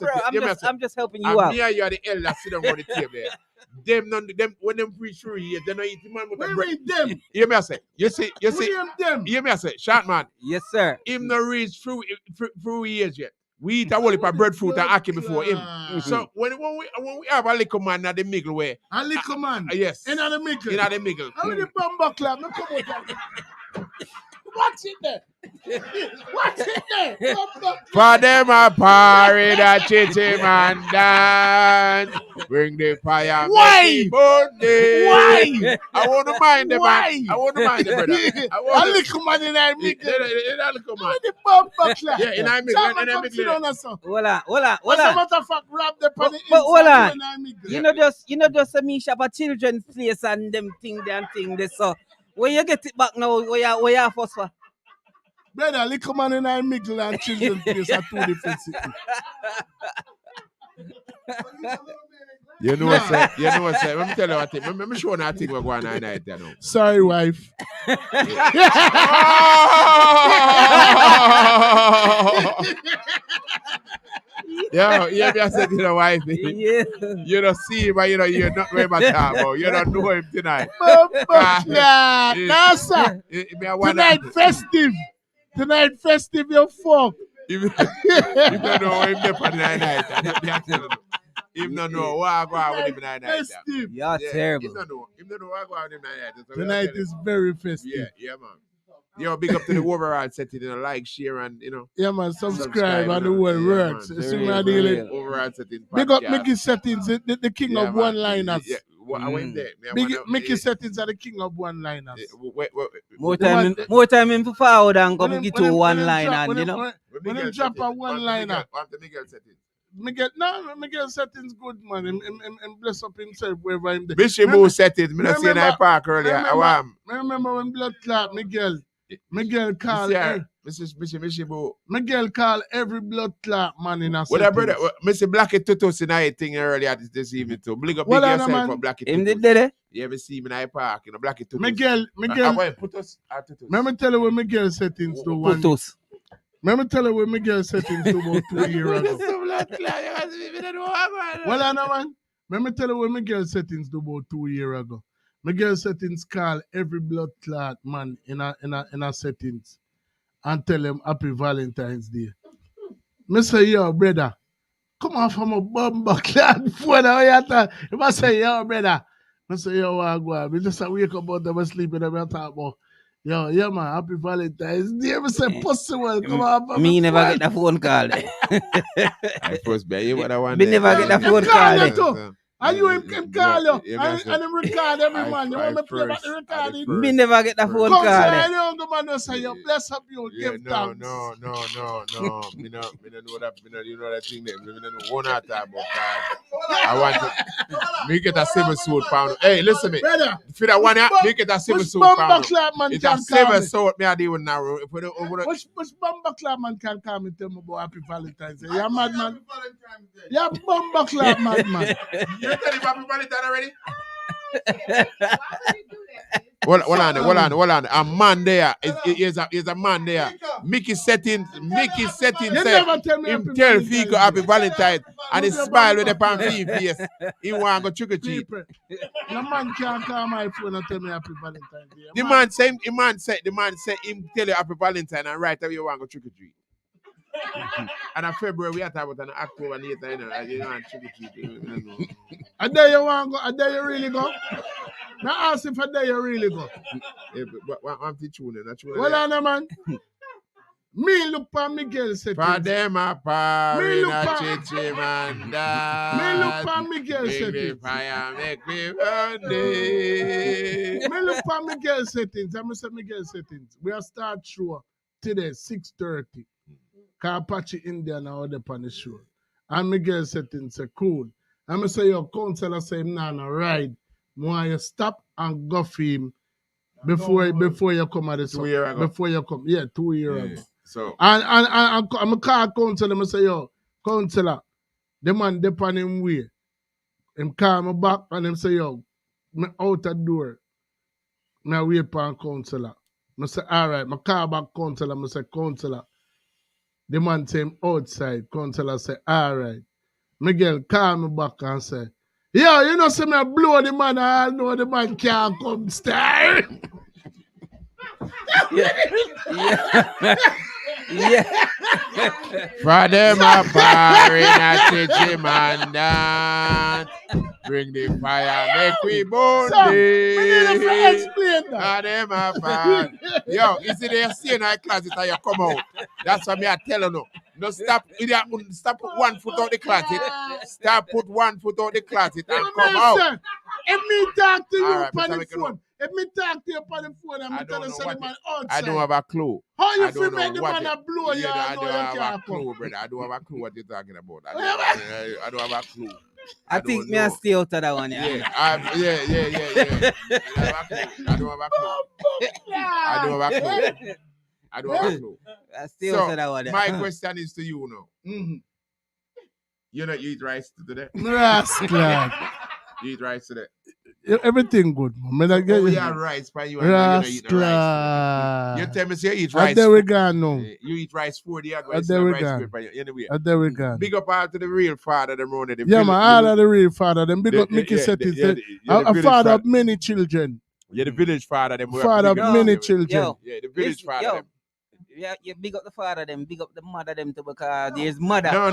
it. I'm just helping you out. Me and you are the elder sit down on the table there. Them when them preach through here, they don't eat the man with the bread. Them. Hear me I say. You see. Them. Hear me I say. Short man. Yes, sir. Him no reach through years yet. We eat a whole heap of breadfruit and ackee before him. So when we have a little man at the middle way. A little man? Yes. In the middle? In the middle. How the bumper club? Come on. What's in there? What's in there? For them a party that chitty man dance. Bring the fire. Why? Why? I want to mind them. Why? I want to mind them, brother. A little man in the middle. In a little man. The bumper club. Yeah, in the middle. In the middle. Hold on. As a matter of fact, grab the But hold on. You know just me shop a children's place and them thing there. So where you get it back now? Where you first for? Brother, little man in the middle and children's place are two different cities. You know what, sir? Let me tell you what thing. Let me show you what thing we're going on tonight, you know. Sorry, wife. Yo, I said to the wife, yeah. You don't see him, but you're not very much about. You don't know him tonight. No, sir. Tonight festive, you fuck. You don't know him there for the night. Him don't know what I go out with him tonight. Festive. You're terrible. Him don't know what I go out with him tonight. Tonight is very festive. Yeah, man. Yo, big up to the overall setting, like, share, and Yeah, man, subscribe and the word works. Overall setting. Big up Mickey Settings, the king of one-liners. Yeah, I went there. Mickey Settings are the king of one-liners. More time in forward and come get to one liner, you know. When him drop a one-liner. What the Miguel settings? Miguel Settings good, man. Him bless up himself wherever him there. Bishop Boo settings. Me not see in I park earlier. I remember when blood clot Miguel called Mr. Boo. Miguel called every blood clot man in a What up, brother? Mr. Blackie Tutus in I thing earlier this evening too. Big up Miguel yourself for Blackie Tutus. Him did it? Yeah, me see him in I park, Blackie Tutus. Miguel. Tutus. Remember tell you when Miguel settings do one. Tutus. Remember tell you when Miguel settings do about 2 years ago. Well, I know, man. Remember tell you when Miguel settings do about 2 years ago. Miguel settings call every blood clot man in a settings and tell them Happy Valentine's Day. Me say, yo, brother, come on from a bumper clot before the if I say, yo, brother, I say, yo, I go. Me just wake up out of my sleep and I talk about, Yo, yeah, man. Happy Valentine's Day. Me say, pussy, well, come on. Me never get the phone call. I first be you what I want. Me never get the phone call. And you him call you. And him record every man. You want me to play back the recording? Me never get the phone call. Come say, I don't go man say you bless up you give thanks. No. Me no know that. You know that thing there. Me no know one at about that. I want to. Me get a 7 sword pound. Hey, listen me. Brother, if you that one, me get a 7 sword pound. It's a 7 sword. Me I deal with now. Which bumper club man can come and tell me about Happy Valentine's Day? Yeah, madman. Yeah, bumper club madman. You tell him Happy Valentine already? Hold on. A man there. Is a man there. Mickey settings. Say, him tell Fico Happy Valentine and he smile with the pan face. He want to go trick or treat. The man can't call my phone and tell me Happy Valentine Day. The man say him tell you Happy Valentine and right away you want to go trick or treat. And in February we are talking about an October and later, you know, trick or treat. A day you want to go? A day you really go? Now ask if a day you really go. Yeah, but I'm teaching you. Well, on man. Me look for Miguel settings. For them apart in a chichi man. Me look for Miguel settings. Fire make me burn day. Me look for Miguel settings. I'm say Miguel settings. We are start show today 6:30. Cause Apache India now up on the show. And Miguel settings say cool. I'm say your counselor say him nah ride. More you stop and go for him before you come at this. 2 years ago. Before you come, 2 years ago. So and I'm a call counselor. I say yo, counselor, the man depend him way. Him call me back and him say yo, me out the door. Me wait for counselor. I say alright. I call back counselor. I say counselor. The man say him outside. Counselor say alright. Miguel call me back and say, yo, you know, see me blow the man, I know the man can't come stay. Yeah. For them apart in a chichi man dance. Bring the fire, make we burn day. Explain that. For them apart. Yo, is it there stay in our closet and you come out? That's what me I tell you now. No stop, stop put 1 foot out the closet. Stop put 1 foot out the closet and come out. If me talk to you All right, on Mr. the phone, if me talk to you on the phone and me tell you the man outside. I don't have a clue. How you I feel don't make know the what man a blow you? I know don't you have a can't clue, come. brother. I don't have a clue what you're talking about. I don't have a clue. I think me I stay out of that one, yeah. Yeah. I don't have a clue. I don't have a clue. I don't have a clue. I stay out of that one. My question is to you now. Mm-hmm. You know you eat rice today? Rascal. You eat rice today? Everything good, man. I get we you. have rice for you and you don't eat the rice. You tell me say you eat rice. There we go now. You eat rice 4 days ago. There we rice go. good for you. Anyway. There we go. Big up all to the real father them running them. Yeah, man, all of the real father. Them big up Mickey Settings. A father of many children. Yeah, the village father them. Father of many children. Yeah, the village father them. Yeah, you big up the father them, big up the mother them too, because there's mother. No. Yo,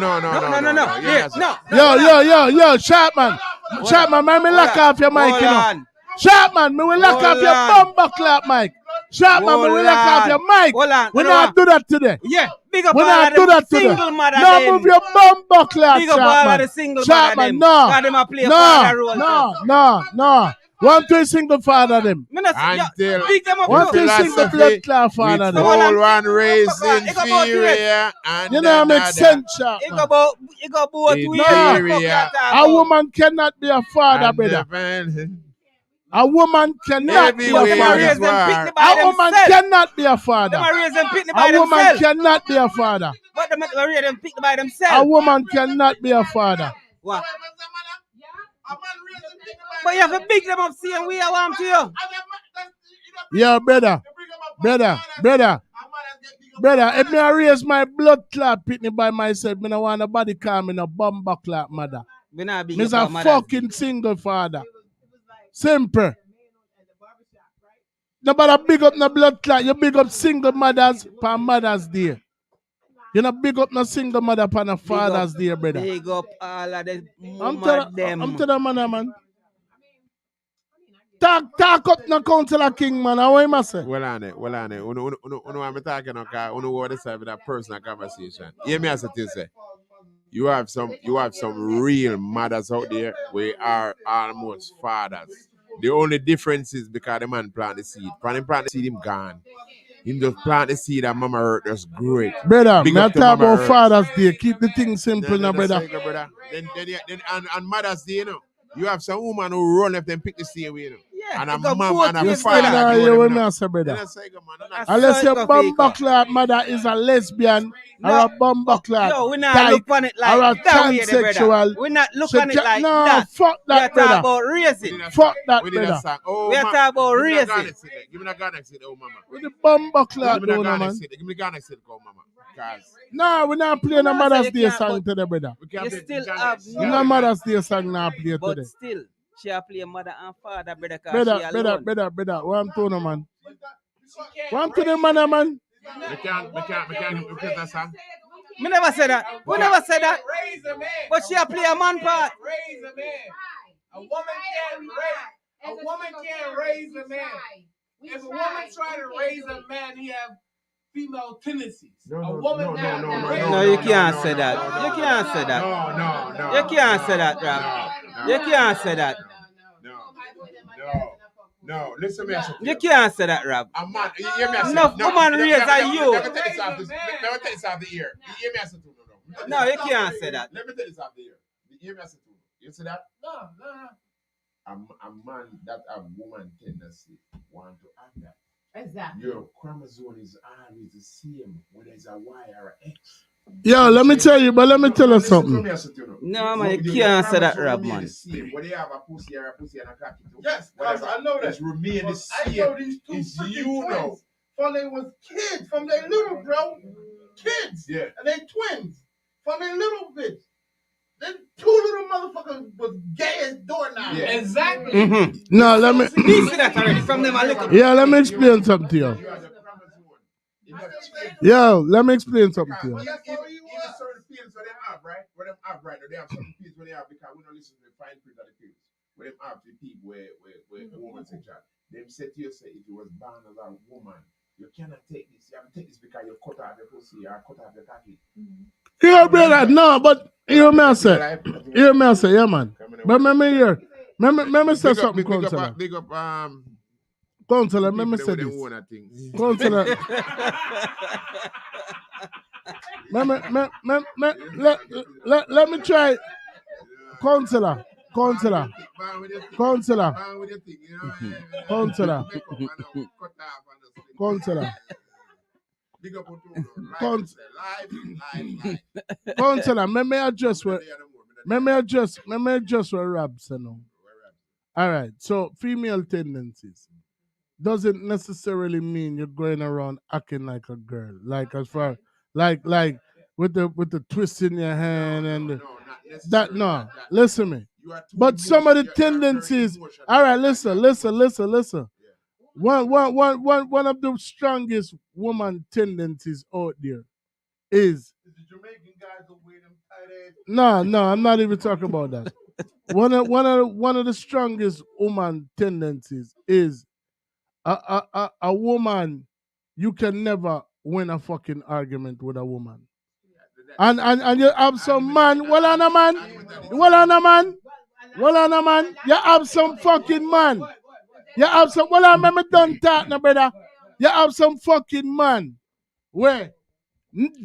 Sharpman. Sharpman, man, me lock off your mic, you know. Sharpman, me will lock off your bumper clap mic. Sharpman, me will lock off your mic. We not do that today. Yeah, big up we all not of do them that today. single mother No, them. move your bumper clap, Big up all of the Sharpman. single mother them. Sharpman, no. God, them a play father role. No. One to a single father them. Until big them up. One to a single blood clot father them. Whole one raised inferior and you know, make sense, Sharpman. You go both inferior. A woman cannot be a father, brother. A woman cannot be a father. A woman cannot be a father. A woman cannot be a father. But they raise them pick by themselves. A woman cannot be a father. What? But you have to pick them up, see, and we are warm to you. Yeah, brother, if me raise my blood clot pitney by myself, me no want nobody call me no bumper clot mother. Me's a fucking single father. Simple. Nobody big up no blood clot. You big up single mothers for Mother's Day. You not big up no single mother for no Father's Day, brother. Big up all of the I'm telling man. Talk up no Councillor King, man. How you must say? Well on it. Uno I'm talking about uno what is having a personal conversation. Hear me as it is say. You have some real mothers out there where are almost fathers. The only difference is because the man plant the seed. When he plant the seed, him gone. Him just plant the seed and Mama Earth just great. Brother, Big me up to talk Mama about Earth. Father's Day. Keep the thing simple now, brother. Then and Mother's Day, you know. You have some woman who run left and pick the seed away, you know. Yeah, and a you got mom both and a You ways, still father. not do hear them, what you me know. say, brother. Then I say, come on, Unless your Circle bumbuckler mother is a lesbian or a bumbuckler Yo, we not dyke look on it or a like that way, the brother. transsexual. We not look So on it like no, that. fuck We are that, talking brother. about raising. Fuck that, We did a brother. song. Oh, We are talking about raising. Give me the Ghana seed, oh mama. With the bumbuckler, Give me the though, Ghana man. seed. Give me the Ghana seed, go mama. Cause No, we're not playing a No, Mother's so you Day can't, song but today, brother. we can't You play still Ghana have seed. No Mother's Day song now play But today. still, she a play mother and father, brother, cause Brother, she brother, alone. brother, what I'm doing, man? What I'm to the man, man? We can't repeat that song. Me never said that. We never said that. Raise a man. But she a play a man part. Raise a man. A woman can't raise a man. If a woman try to raise a man, he have female tendencies. A woman No, you can't say that. You can't say that. No. You can't say that, Rob. You can't say that. No, listen to me. You can't say that, Rob. A man, you hear me? Enough woman raise a you. Let me take this off the ear. You hear me? No, you can't say that. Let me take this off the ear. You hear me? You see that? No. A man that a woman tendency want to have that. Exactly. Your chromosome is always the same whether it's a Y or an X. Yo, let me tell you something. No, man, you can't say that, Rob, man. Whether you have a pussy or a pussy and a cocky too. Yes, because I know that. It's remain the same. I know these two It's freaking you twins know. from they was kids, from they little, bro. Kids. Yeah. And they twins from their little bitch. Them two little motherfuckers was gay as doorknobs. Yeah. Exactly. Mm-hmm. No, let me. You see that already from them a little. Yeah, let me explain something to you. Yo, let me explain something to you. Even certain fields where they have, right? Where them have, right? They have certain fields where they have because we don't listen to the fine print of the fields. Where them have the people where homosexual. Them say to you, say if you was born as a woman, you cannot take this. You have to take this because you cut off your pussy or cut off your cocky. Yeah, brother, no, but you me say, yeah, man. But me say something, Councillor. Big up, Councillor, me say this. Councillor. Let me try. Councillor. Councillor, me address what Rob said now. All right, so female tendencies doesn't necessarily mean you're going around acting like a girl, like as far like with the twist in your hand and that. No, listen to me. But some of the tendencies. All right, listen. One of the strongest woman tendencies out there is The Jamaican guys who wear them tight ass. no, I'm not even talking about that. One of the strongest woman tendencies is a woman. You can never win a fucking argument with a woman. And you have some man. Well on a man. You have some fucking man. You have some. Well, I remember done talk now, brother. You have some fucking man. Where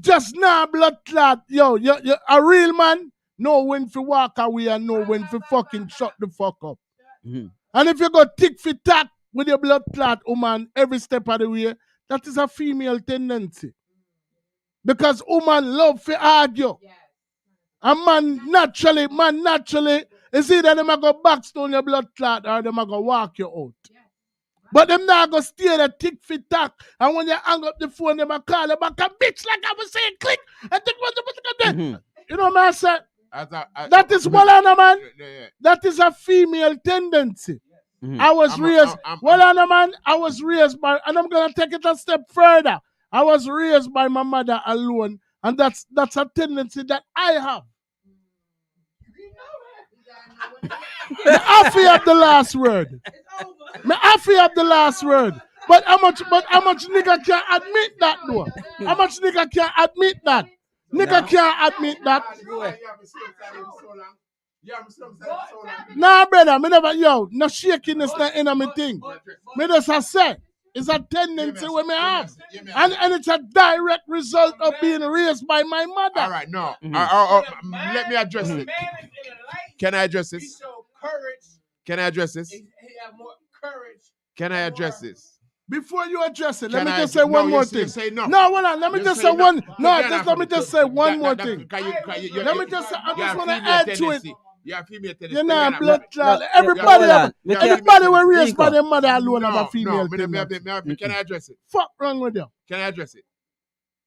just now blood clot. Yo, you a real man. Know when to walk away and know when to fucking shut the fuck up. Mm-hmm. And if you go tick for tack with your blood clot, woman, every step of the way, that is a female tendency. Because woman love to argue. And man naturally, is either them a go backstone your blood clot or them a go walk you out. But them not go stay there tick for tack. And when you hang up the phone, them a call you back a bitch like I was saying, click. And think you know what I said? That is one on a man. That is a female tendency. Mm-hmm. I was raised, I was raised by, and I'm going to take it a step further. I was raised by my mother alone, and that's a tendency that I have. I have the last word. Me have to have the last word. But how much nigga can admit that though? How much nigga can admit that? Nigga can't admit that. Nah, brother, me never, no shakiness not in my thing. Me just a say, it's a tendency we may have. And it's a direct result of being raised by my mother. All right, no. Let me address it. Can I address this? Can I address this? Can I address this? Before you address it, let me just say one more thing. No, hold on. Let me just say one. Let me just say one more thing. Let me just say, I just want to add to it. You have female tendency. You know, blood clot. Everybody were raised by their mother alone have a female tendency. Can I address it? Fuck wrong with you? Can I address it?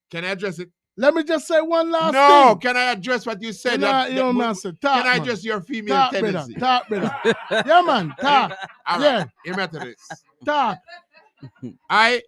Can I address it? Let me just say one last thing. No, can I address what you said? You know, can I address your female tendency? Talk, brother. Yeah, man, talk. Yeah. You matter this. Talk. I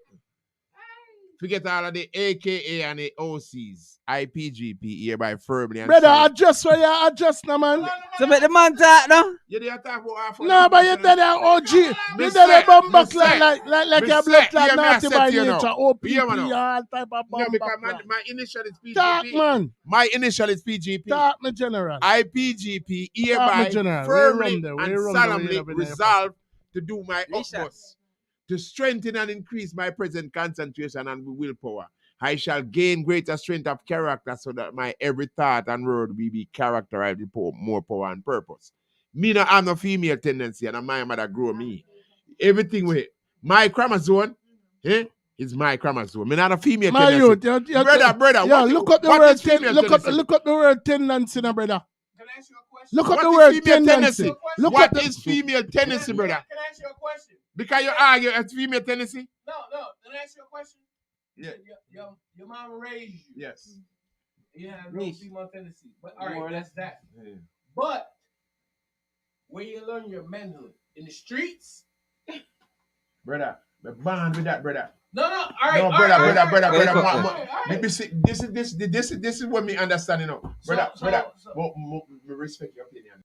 forget all of the AKA and the OCs. IPGP hereby firmly and brother, adjust where you adjust now, man. So make the man talk now. You didn't talk about half. No, but you did that OG. You did that bumbuck like your blood clot naughty by nature. OPP, all type of bumbuck. My initial is PGP. Talk, man. My initial is PGP. Talk, me general. IPGP hereby firmly and solemnly resolved to do my utmost to strengthen and increase my present concentration and willpower. I shall gain greater strength of character so that my every thought and word will be characterized with more power and purpose. Me no have no female tendency and my mother grow me. Everything with my chromosome, is my chromosome. Me not a female tendency. Brother, yeah, look up the word tendency. Look up the word tendency, now, brother. Can I ask you a question? Look up the word tendency. What is female tendency, brother? Can I ask you a question? Because you argue it's female tendency? No. Can I ask you a question? Yeah. Your mom raised you. Yes. You have no female tendency. But all right, that's that. Yeah. But where you learn your manhood? In the streets? Brother, we're born with that, brother. No. All right. No, brother. This is what me understand, you know. Brother. Respect your opinion.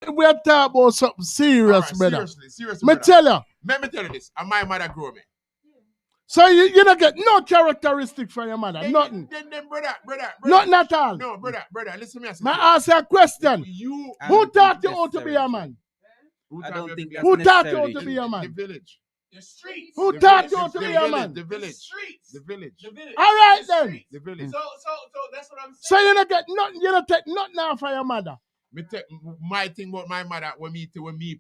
we're talking about something serious, Alright, brother. seriously, Me brother. tell you. Let me tell you this. And my mother grew me. So you don't get no characteristic from your mother. Nothing. Then brother. Nothing at all. No, brother, listen to me. May I ask you a question? Who taught you how to be a man? I don't think that's Who taught you how necessarily to be true. a The man? village. The streets. Who The taught village, you how to the be a village, man? The village. Streets. The village. The village. All right The then. streets. The village. So that's what I'm So saying. you don't get nothing. You don't take nothing out for your mother. Me take my thing about my mother, when me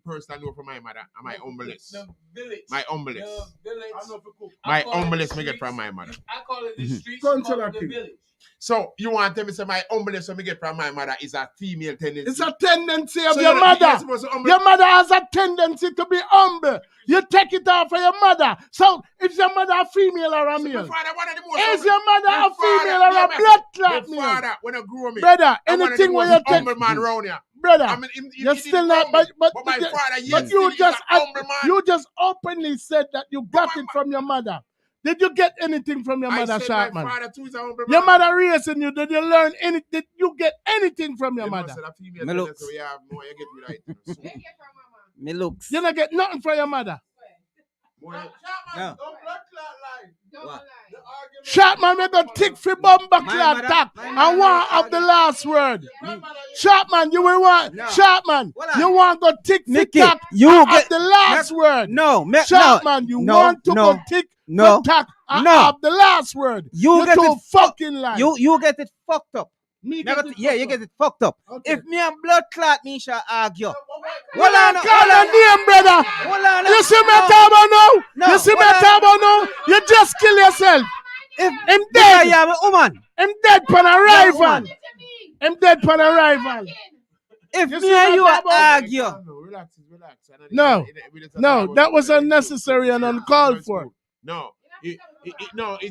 personally know from my mother, and my humbleness. The village. My humbleness. The village. I know if you cook. My I call it the humbleness me get streets. from my mother. I call it the streets. Come you to call that it the thing. village. So you want to tell me say my humbleness when me get from my mother is a female tendency? It's a tendency of So your you're mother. supposed to humble- Your mother has a tendency to be humble. You take it off for your mother. So if your mother a female or a So male, my father one of the most is humble- your mother my a female or yeah, a my- blood clot my male? father when I grew me, Brother, I'm one of the anything where most you take, humble man around here. brother, I mean, he you're didn't still not. know me. But my you- father, but yes, you he's just a humble man. you just openly said that you got it from your mother. Did you get anything from your I mother, said my Sharpman? father too is a humble Your man. mother raising you. Did you learn anything? Did you get anything from your You mother? must have a female Me looks. tendency where you have more, you get me right. So, Me looks. You don't get nothing from your mother. more- No. Don't blood clot lie. Don't What? lie. The argument. Sharpman, we got tick for bomba My clad mother- tap. my I mother want will of the last word. Grandmother, Sharpman, you will want No. Sharpman. Hold on. You want to tick for Mickey, tap. you and get- of the last word. No, Sharpman, you no, want to no, go tick no, for tap. And no. of the last word. You get too it fucking lie. You get it fucked up. Me Never get it yeah, fucked you up. get it fucked up. Okay. If me and blood clot me shall argue. You don't call hold a on. name, brother. Hold on. You see me No. talk about now? No, You see me hold on. talk about now? You just kill yourself. If Him because dead. you am a woman. Him dead pan a woman. rival. Him dead pan a rival. If You me see and what you I'm talking about? argue. Relax. No. No, that was unnecessary and uncalled for. No,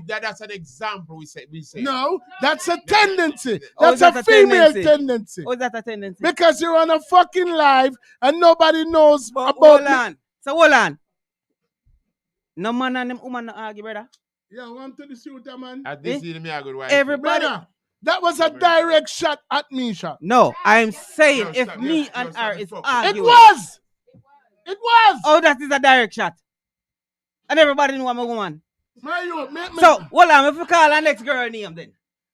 that's an example. We say. No, that's a tendency. Oh, That's is that a a female tendency? tendency. Oh, is that a tendency? Because you're on a fucking live and nobody knows But about hold on. So hold on. No man and them woman no argue, brother. Yeah, one to the shooter, man. At this scene, me a good wife. Everybody. Brother, that was a direct shot at Misha. No, I'm saying No, if stop, me yes, and yes, her stop, is stop. It arguing. was. It was. Oh, that is a direct shot. And everybody know I'm a woman. My you, So, hold on, if we call our next girl name then.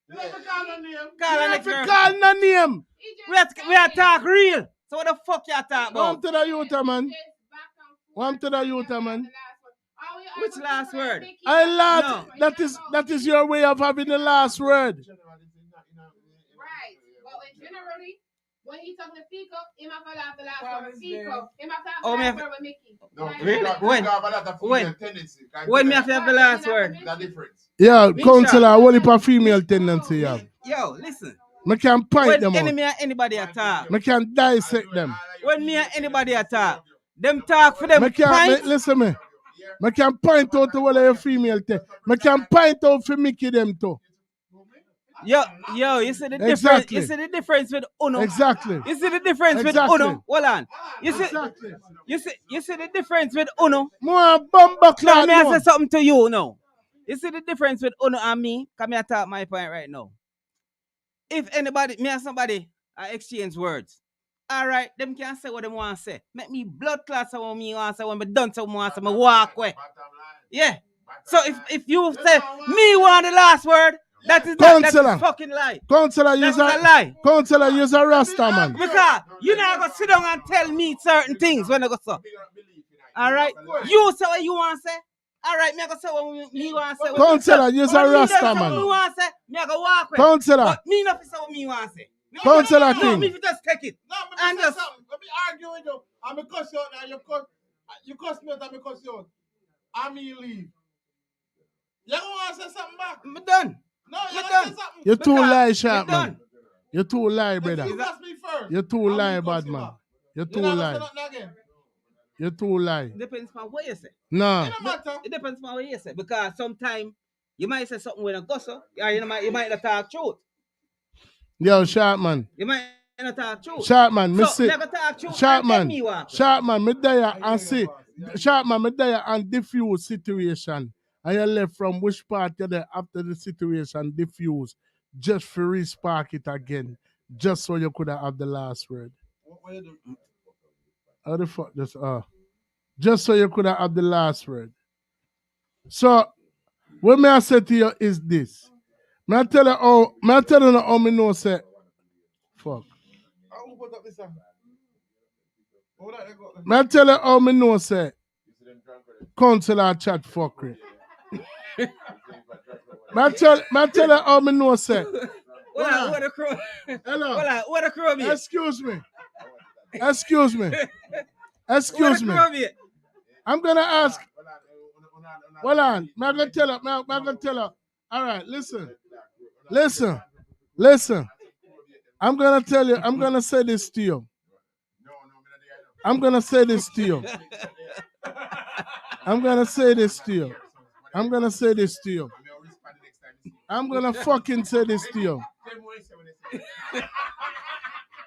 You never call her name. Call her if next you girl. call no name. We are talk real. So what the fuck you talk One about? to the youth, man. One to the youth, man. Which last word? I lad, that is your way of having the last word. Right. But generally, when he talking to Fico, he might fall off the last word with Fico. He might fall Oh, off the me last have- word with Mickey. No, When? When me have to have the last word? The difference. Yeah, Misha. counselor, what if a female tendency you have? Yo, listen. I can point When them out. enemy and anybody attack, I can dissect them. when me and anybody attack, them talk for them I can, pints. listen me. I can point out to what a female thing. I can point out for Mickey them too. Yo, you see the difference. Exactly. You see the difference with Uno. Exactly. You see the difference Exactly. with Uno. Hold on. You see, Exactly. you see the difference with Uno. More bomba Now cloud. me I say more. something to you now. You see the difference with Uno and me? Come here talk my point right now. If anybody, me and somebody, I exchange words. All right, them can say what they want to say. Make me blood clot say what me want to say. When me done say what me want to say, me walk away. Yeah. So if you say me want the last word, that is not, that Counselor. is fucking lie. Counselor, That's use a lie. Counselor, use a Rasta man. Because you not gonna sit down and tell me certain things when I go so. All right, you say what you want to say. All right, me I go say what me want to say. Counselor, use a When me done Rasta say what man. me want to say, me I go walk away. Counselor. But me not say what me want to say. Counselor No, King. me just take it. No, And let me say just- something. Let me argue with you. I'm a cuss you out now. You cuss me out, I'm a cuss you out. I'm in leave. You don't want to say something back? I'm done. No, you You're don't done. say something. You're too Because lie, you're sharp man. done. You're too lie, If brother. you cuss me first, You're too I'm lie, gonna cuss bad you man. back. You're You too not gonna say lie. nothing again. You're too lie. Depends on what you say. Nah. It don't matter. It depends on what you say. Because sometimes you might say something with a gossip, or you might not talk truth. Yo, sharp man. You might not talk truth. Sharp man, me So, see. never talk truth Sharp and tell man. me what. Sharp man, me there and see. Sharp man, me there and diffuse situation. And you left from which part you there after the situation diffuse. Just for respark it again. Just so you could have the last word. What you do? How the fuck this? Just so you could have the last word. So, what may I say to you is this. May I tell you how me know say, fuck. I will put up this song. Hold on, May I tell you how me know say, Councilor chat fuckery. May I tell you how me know say. What a crow. Hello. What a crow. Excuse me. Excuse me. Excuse me. I'm gonna ask. Hold on. I'm gonna tell her. All right, listen. I'm gonna tell you. I'm gonna say this to you. I'm gonna say this to you. I'm gonna say this to you. I'm gonna say this to you. I'm gonna fucking say this to you.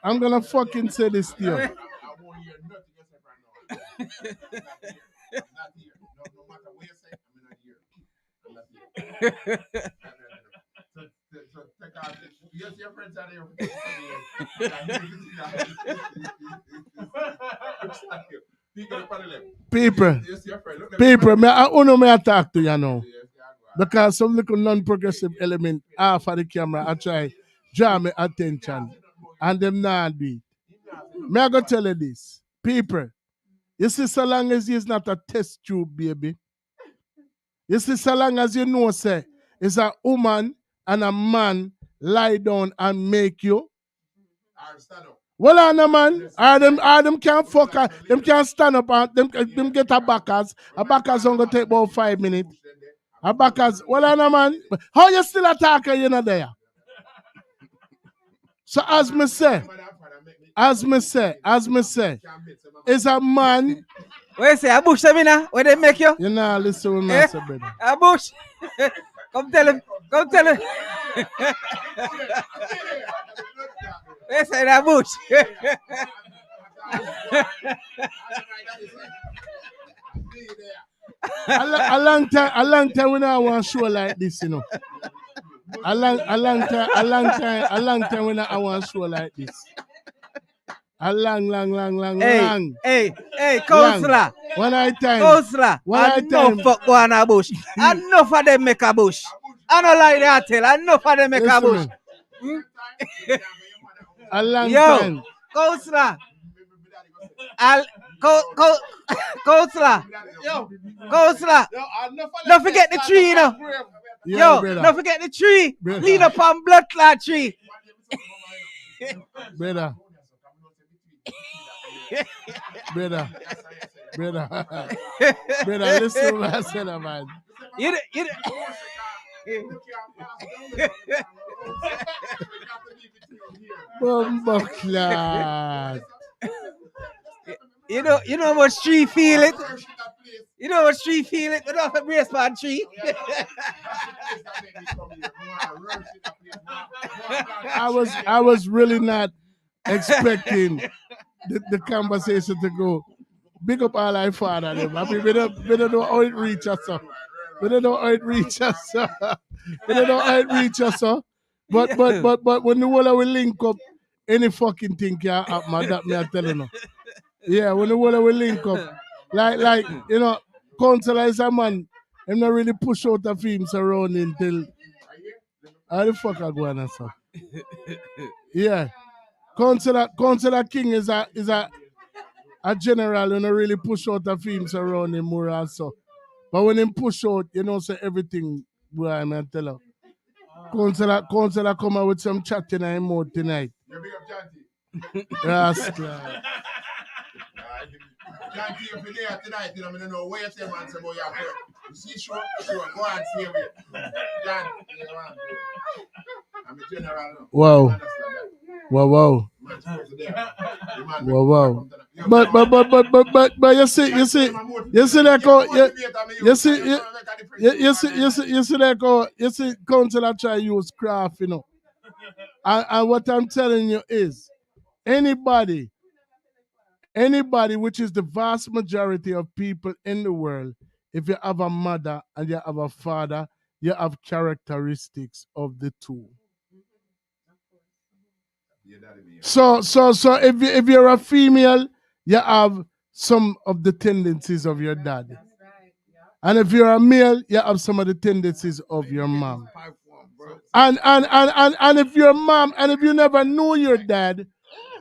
I'm gonna fucking say this to you. People, me I talk to you now. Because some little non-progressive element off of the camera, I try draw my attention, and them not be. Me I go tell you this, people. You see, so long as it's not a test tube, baby. You see, so long as you know, say, it's a woman and a man lie down and make you. Well, on a man, them can't fuck, them can't stand up and them get a backers. A backers don't go take about 5 minutes. A backers, well, on a man, how you still attacking, you know, there? So as me say, is a man. Where you say, a bush, Samina? Where they make you? You know, listen to me, say, brother. A bush. Come tell him. Where you say, that bush? A long time when I want to show like this, you know. A long time when I want to show like this. A long. Hey, Councilor. One night time. Councilor. Enough fuck go on a bush. Enough of them make a bush. I don't like that tell. Enough of them make a bush. A long time. Councilor. Councilor. Don't forget the tree, you know. Don't forget the tree. Lean up on blood clot tree. Brother, listen to what I said, man. Bumbleclad. You know what tree feel it? You know what tree feel it? We don't have a brace for a tree. I was really not expecting the conversation to go. Big up all our father. I mean, we don't know how it reach us. We don't know how it reach us. But when the world will link up, any fucking thing can happen. That me I telling you. Yeah, when the world will link up, like you know, Councilor is a man. I'm not really push out the films around until how the fuck I go on, sir? Yeah, Councilor King is a general who not really push out the films around him more also. But when him push out, you know, say everything. Boy, I mean, tell her. Councilor come out with some chat in his mouth tonight. You big up Janty. Rascal. Janty, if you're there tonight, you know, I don't know where you say, man, say about your friend. You see, sure, go and see him. Janty, I'm a general now. Wow. But you see Councilor try use craft, you know. And what I'm telling you is, anybody, which is the vast majority of people in the world, if you have a mother and you have a father, you have characteristics of the two. So if you're a female, you have some of the tendencies of your dad. And if you're a male, you have some of the tendencies of your mom. And if your mom, and if you never knew your dad,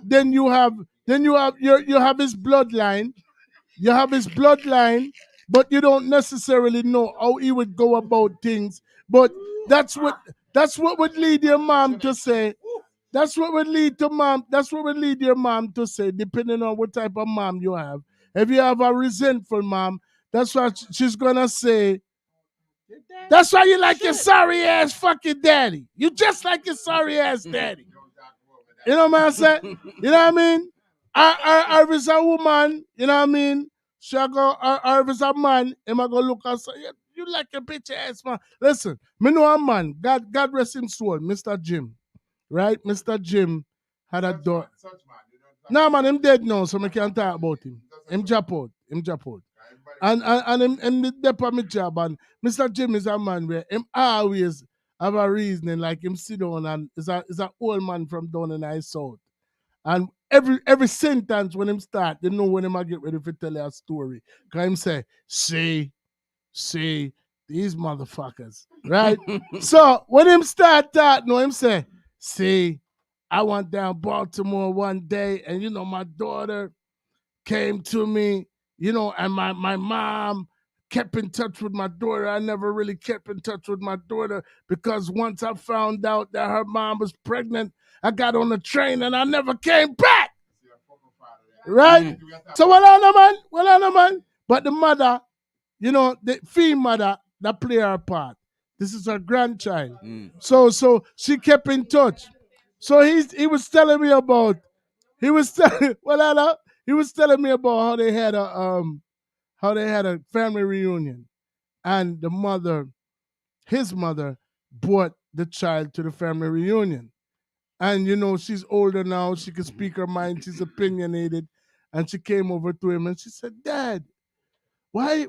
then you have his bloodline. You have his bloodline, but you don't necessarily know how he would go about things. But that's what would lead your mom to say. That's what would lead to mom. That's what would lead your mom to say, depending on what type of mom you have. If you have a resentful mom, that's what she's gonna say. That's why you like your sorry ass fucking daddy. You just like your sorry ass daddy. You know what I'm saying? You know what I mean? Or if it's a woman, you know what I mean? She go, or if it's a man, am I gonna look and say, you like a bitch ass man? Listen, me know a man, God rest his soul, Mr. Jim. Right? Mr. Jim had a daughter. No, man, him dead now, so I can't talk about him. Him drop out. And him dep on my job. And Mr. Jim is a man where him always have a reasoning, like him sit down and is a old man from down in the south. And every sentence when him start, you know when him a get ready to tell you a story. Because him say, see, these motherfuckers. Right? So when him start talking, him say, see, I went down Baltimore one day and, you know, my daughter came to me, you know, and my mom kept in touch with my daughter. I never really kept in touch with my daughter because once I found out that her mom was pregnant, I got on the train and I never came back. Right? So well on a man. But the mother, you know, the female mother that play her part. This is her grandchild. So she kept in touch. So he was telling me about he was telling me about how they had a family reunion, and his mother brought the child to the family reunion. And you know, she's older now, she can speak her mind, she's opinionated, and she came over to him and she said, Dad, why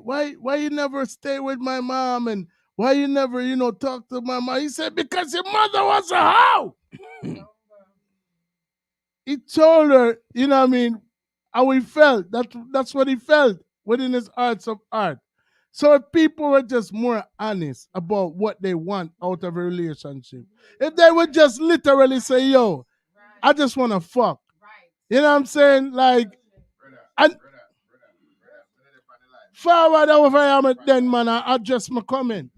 you never stay with my mom, and why you never, you know, talk to my mom? He said, because your mother was a hoe. He told her, you know what I mean, how he felt. That's what he felt within his hearts of heart. So if people were just more honest about what they want out of a relationship, if they would just literally say, yo, I just want to fuck. You know what I'm saying? Like, and forward over I am then, man, I adjust my comment.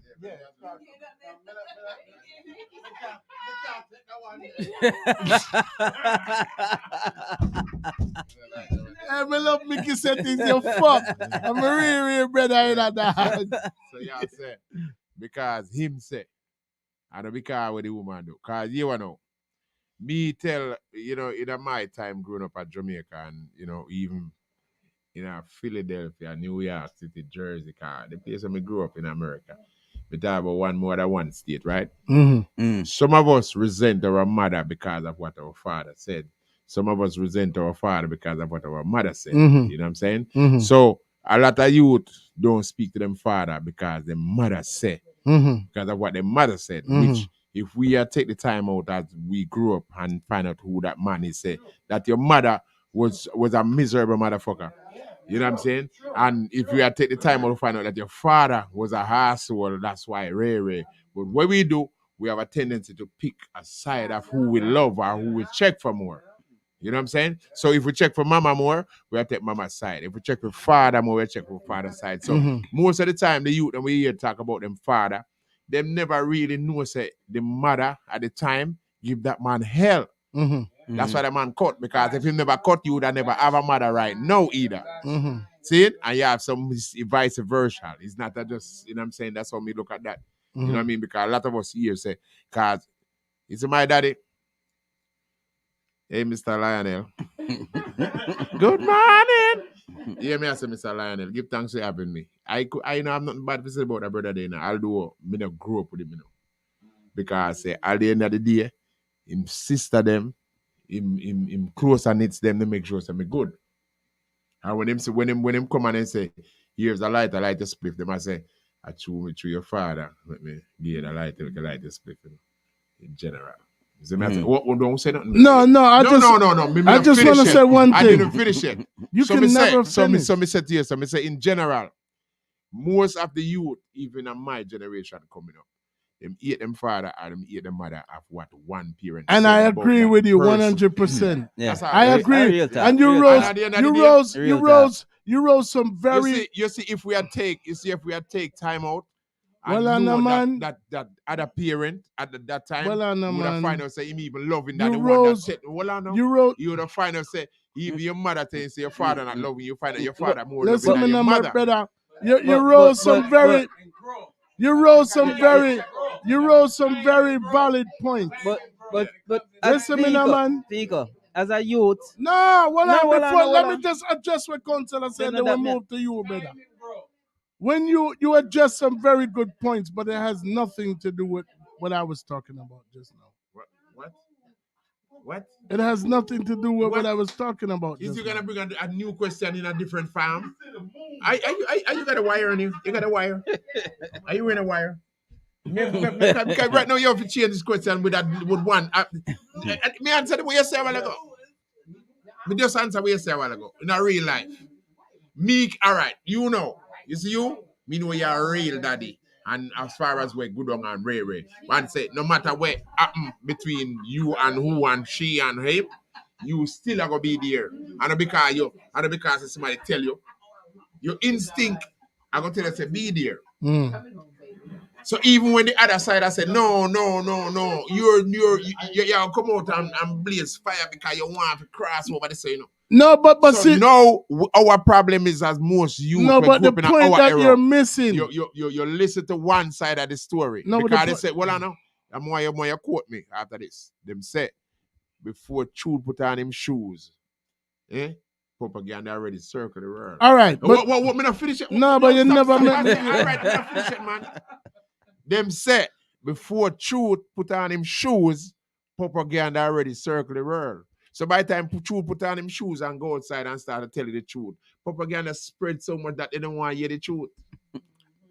I love Mickey settings, you fuck. I'm a real brother in that. So y'all say, because him say, and not because what the woman do. Because you know, me tell, you know, in my time growing up at Jamaica and, you know, even in Philadelphia, New York City, Jersey, the place where I grew up in America. We talk about one more than one state, right? Some of us resent our mother because of what our father said. Some of us resent our father because of what our mother said. You know what I'm saying? So a lot of youth don't speak to them father because the mother said. Because of what the mother said. Which, if we take the time out as we grew up and find out who that man is, say that your mother was a miserable motherfucker. You know what I'm saying? And if we take the time out to find out that your father was a asshole, that's why Ray. But what we do, we have a tendency to pick a side of who we love or who we check for more. You know what I'm saying? So if we check for mama more, we'll take mama's side. If we check for father more, we'll check for father's side. So most of the time, the youth, and we hear talk about them father, them never really know, say, the mother at the time give that man hell. That's why the man cut, because if he never cut, you would never have a mother right now either. See it? And you have some vice versa. It's not that just, you know what I'm saying? That's how we look at that. You know what I mean? Because a lot of us here say, because it's my daddy. Hey, Mr. Lionel. Good morning. Yeah, me I say, Mr. Lionel, give thanks for having me. I know I'm nothing bad to say about that brother there now. Although I don't grow up with him, you know. Because at the end of the day, him sister them, him closer knits them to make sure I'm good. And when him come and say, here's a light to split, them I say, I chew me through your father. Let me give you the light to split, you know, in general. Don't say nothing. No, I just want to say one thing. I didn't finish it. You can never finish. So me say to you, so me say in general, most of the youth, even in my generation coming up, them hate them father or them hate them mother of what one parent. And I agree with you 100%. Yeah. I agree. And you rose some very. You see, if we had take time out. Well, I know, man. That other parent at that time well, I know, would have man. find out say him even loving that You the rose, one that said, well, I know. You would have find out say even your mother tells your father not loving you, find out your father more listen, loving than your mother. Brother. You rose some very valid points. But listen, man. Fico, as a youth. Let me just address what Councillor said, then we'll move to you, brother. When you address some very good points, but it has nothing to do with what I was talking about just now. What? It has nothing to do with what I was talking about. Is you gonna bring a new question in a different farm? Are you got a wire on you? You got a wire? Are you in a wire? Because right now you have to change this question with one. Me answer the way you said a while ago. Me just answer what you said a while ago. In a real life. Me, all right, you know. You see you? Me know you're a real daddy. And as far as we're good on and Ray, one say no matter what happen between you and who and she and him, you still are gonna be there. And because somebody tell you, your instinct are gonna tell you to be there. So even when the other side I said no, you're come out and blaze fire because you want to cross over the say No, but so see, now our problem is as most youth. No, but the point that you're missing, you listen to one side of the story. No, because they say, well, I know, I'm why you quote me after this. Them say before Chud put on him shoes, propaganda already circle the world. All right, but what me not finish it? No, but you never. All right, me not finish it, man. Them say before Chud put on him shoes, propaganda already circle the world. So by the time Chud put on him shoes and go outside and start to tell you the truth, propaganda spread so much that they don't want to hear the truth.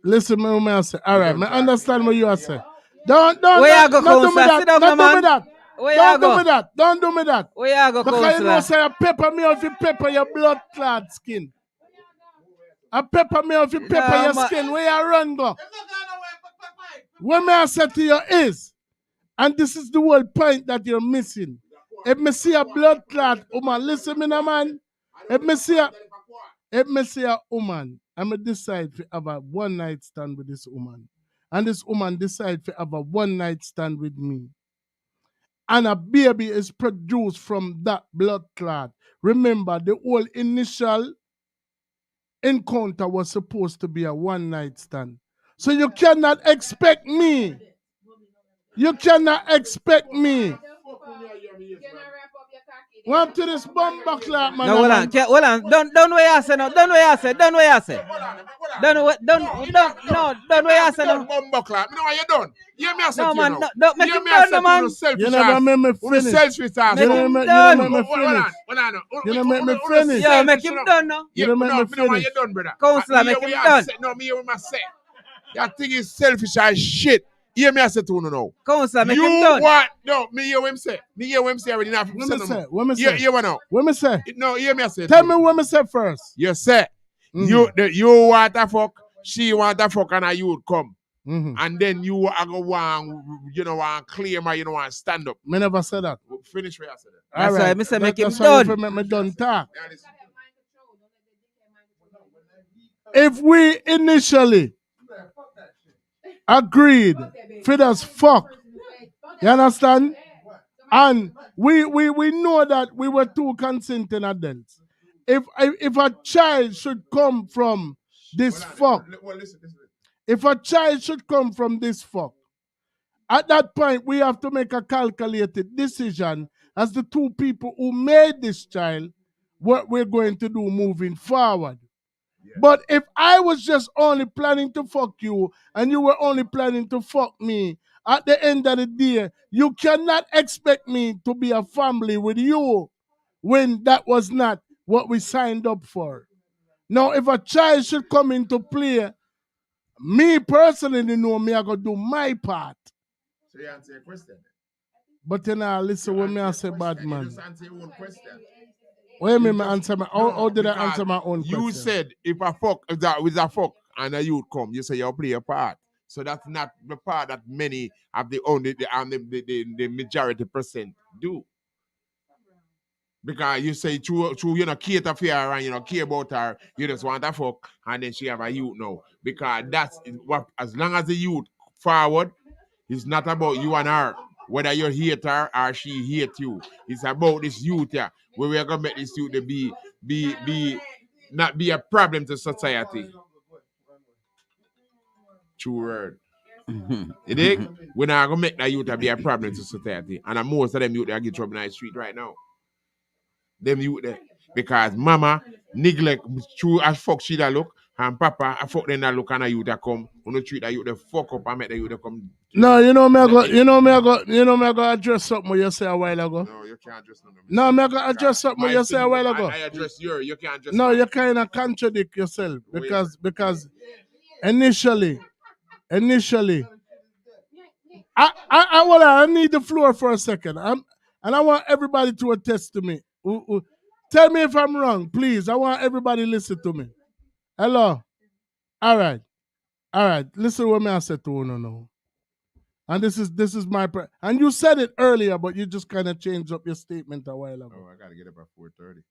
Listen, I say. All right, I understand what you are saying. Don't do Where me that. Don't do me that. Where you go, because you know, say, pepper me if you pepper your blood clad skin. I pepper me if you pepper your skin. Where you run go? What may I say to you is, and this is the whole point that you're missing. If me see a blood clot woman, listen me now, man. If me see a woman, I'ma decide to have a one night stand with this woman. And this woman decide to have a one night stand with me. And a baby is produced from that blood clot. Remember, the whole initial encounter was supposed to be a one night stand. So you cannot expect me. You cannot expect me. One to this bomber clock, man. No, hold on. Don't wait I say no. Don't wait I say. Don't wait I say. Don't wait I say no. Bomber clock. No, you done. You me say no, man. you know. Don't make him done, man. You never make me finish. Selfish ass. You never make me finish. You never make me finish. Yeah, make him done now. You never make me finish. You done, brother. Councillor, make him done. No, me with my say. That thing is selfish as shit. Hear me I say to you now. Councillor, make him done. You what? No, me hear what him say. Me hear what him say already. What me say? You what now? What me say? No, hear me I say. Tell me what me say first. You say you want to fuck, she want to fuck, and you would come. And then you are going want claim or you don't want to stand up. Me never said that. Finish where I said that. That's right. Me say make him done. done. Make me done talk. If we initially agreed for us fuck, you understand? And we know that we were two consenting adults. If a child should come from this fuck, if a child should come from this fuck, at that point we have to make a calculated decision as the two people who made this child, what we're going to do moving forward. But if I was just only planning to fuck you and you were only planning to fuck me, at the end of the day, you cannot expect me to be a family with you when that was not what we signed up for. Now, if a child should come into play, me personally know me, I gotta do my part. So you answer your question. But then listen when me I say bad man. Just answer your own question. What you mean me answer my how did I because answer my own question? You said if a fuck and a youth come, you say you play a part. So that's not the part that many of the majority percent do. Because you say true cater for her and care about her, you just want to fuck and then she have a youth now. Because that's what as long as the youth forward, it's not about you and her. Whether you hate her or she hate you. It's about this youth here. Where we are gonna make this youth to not be a problem to society. True word. You dig? We're not gonna make that youth to be a problem to society. And most of them youth they get trouble in the street right now. Them youth there. Because mama neglect true as fuck she that look and papa I fuck them that look and a youth that come. When you treat that youth they fuck up and make the youth that come. No, me I go address something what you say a while ago. No, you can't address nothing. No, me I go address something what you say a while ago. I address you can't address. No, you kind of contradict yourself because initially, I need the floor for a second. And I want everybody to attest to me. Tell me if I'm wrong, please. I want everybody to listen to me. Hello. All right. Listen to what me I said to you now. And this is my and you said it earlier, but you just kind of changed up your statement a while ago. Oh, I gotta get up at 4:30.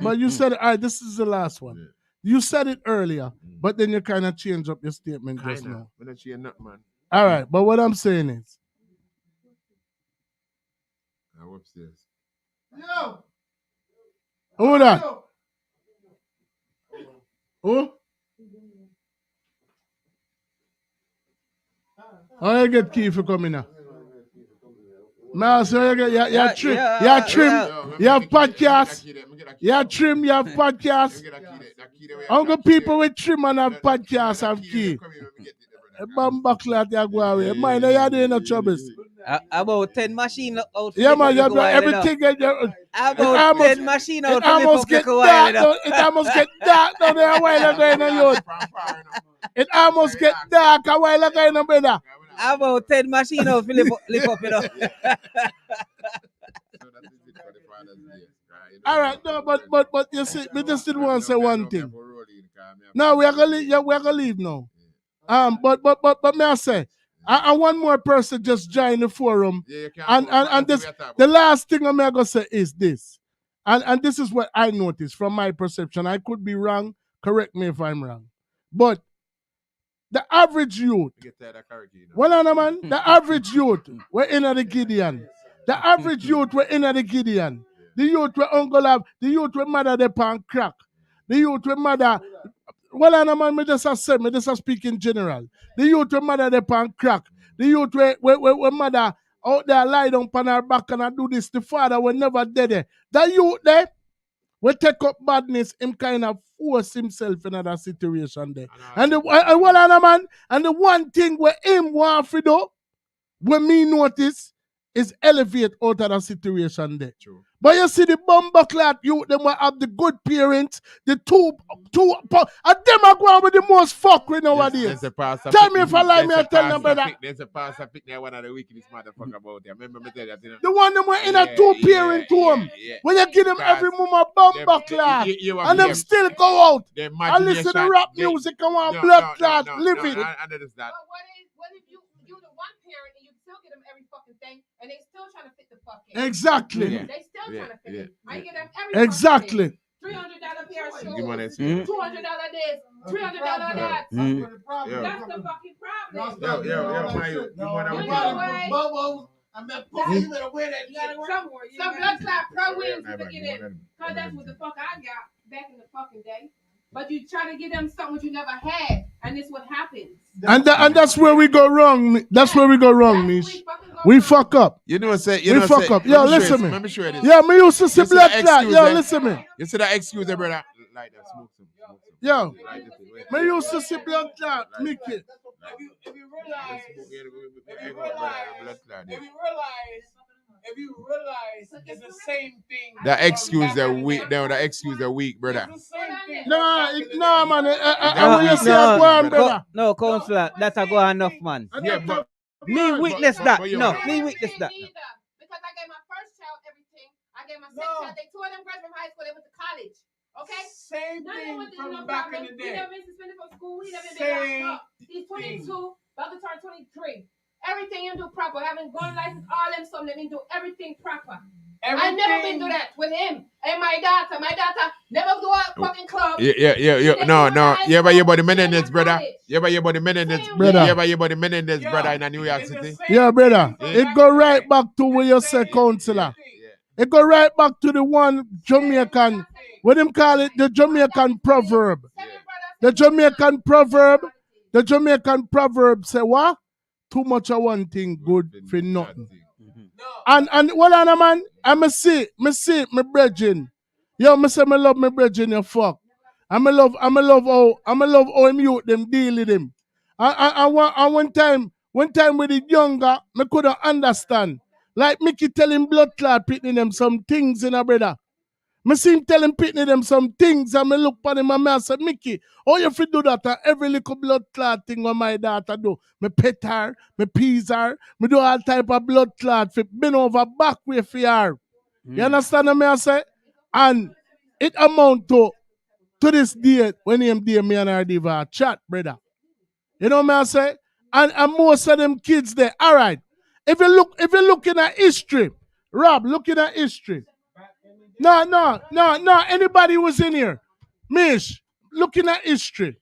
But you said, all right, this is the last one. Yeah. You said it earlier, but then you kind of changed up your statement just now. But then she not, man. All right, but what I'm saying is, I'm upstairs. No. Who that? Who? How you get key for coming now? Man, so you get trim, you have podcasts. You trim, you have podcasts. Uncle people with trim and have podcasts have key. Buckler you go away. Mind you doing no troubles. About 10 machine out. Yeah, man, you have everything. About 10 machine out. It almost get dark. It almost get dark down there a while ago in the youth. It almost get dark a while ago in the brother. About 10 machine out. Lift up, you know. All right, no, but you see, we just didn't want to say one thing. No, we are gonna leave now. But may I say, and one more person just joined the forum, and this the last thing I'm gonna say is this, and this is what I noticed from my perception. I could be wrong. Correct me if I'm wrong, but the average youth, the average youth, we're in at the Gideon. The average youth, we're in at the Gideon. The youth, we're uncle have. The youth, we're mother the pan crack. The youth, we're mother. Well, I know, man, me just speak in general. The youth we mother they pan crack. The youth we mother out there lie down on her back and I do this. The father will never dead. That youth there, we take up badness, him kind of force himself in that situation there. And the one thing where him want to do, when me notice, is elevate out of that situation there. True. But you see the bumbleclad youth, them will have the good parents, the two, and them are going with the most fuck with nowadays. Tell me if I lie, me I tell them brother. There's a pastor pick there one of the wickedest motherfucker about there. Remember me tell that, you know? The one them were in a two-parent home. When you give them every mama bumbleclad, and them still go out and listen to rap music and want blood clot living. What if you the one parent and you still get them every fucking thing and they still trying to fit the fuck in? Exactly. Yeah. They still trying to fit in. I get them every exactly. $300 pair of shoes, $200 this, $300 that. That's the fucking problem. You better wear that. Some blood clot pro wings to get in. Cause that's what the fuck I got back in the fucking day. But you try to give them something you never had, and this what happens. And that's where we go wrong. That's where we go wrong, Mish. We fuck up. You know what I'm saying? We fuck up. Yo, listen me. Let me show you this. Yeah, me used to see blood clot. Yo, listen me. You see that excuse, brother? Like that, smoke some. Yo, me used to see blood clot. Mickey. If you realize it's the same thing. The excuse the weak, the excuse the weak, brother. No, man. When you say go on, brother. No, counselor, that's a go enough, man. Yeah, but Me witness that. No, me witness that. Because I gave my first child everything. I gave my second child. Two of them graduated from high school. They went to college. Okay? Same thing from back in the day. He never been suspended from school. He never been locked up. He's 22, about to turn 23. Everything you do proper. Having gun license, all them something. Let me do everything proper. I never been do that with him and my daughter. My daughter never do a fucking club. Yeah, but your body Menendez, brother. Yeah, but your body Menendez, brother. Yeah, but your body Menendez, brother, in New York City. Yeah, brother. It go right back to where you say, counselor. It go right back to the one Jamaican, what them call it, the Jamaican proverb. The Jamaican proverb say what? Too much of one thing good for nothing. And what on man? Me see, my brethren. Yo, me say me love my brethren, you fuck. I'm love how him youth them deal with him. And one time with the younger, me couldn't understand. Like Mickey telling blood clot pitting them some things in a brother. Me see him telling pitting them some things and me look at him and I say, Mickey, how you fit do that? And every little blood clot thing what my daughter do. Me pet her, me peas her, me do all type of blood clot fit bend over back way for her. You understand what I say? And it amount to this day when him day me and her diva chat, brother. You know what I say? And most of them kids there. All right. If you're looking at history, Rob, looking at history. No. Anybody was in here. Mish, looking at history.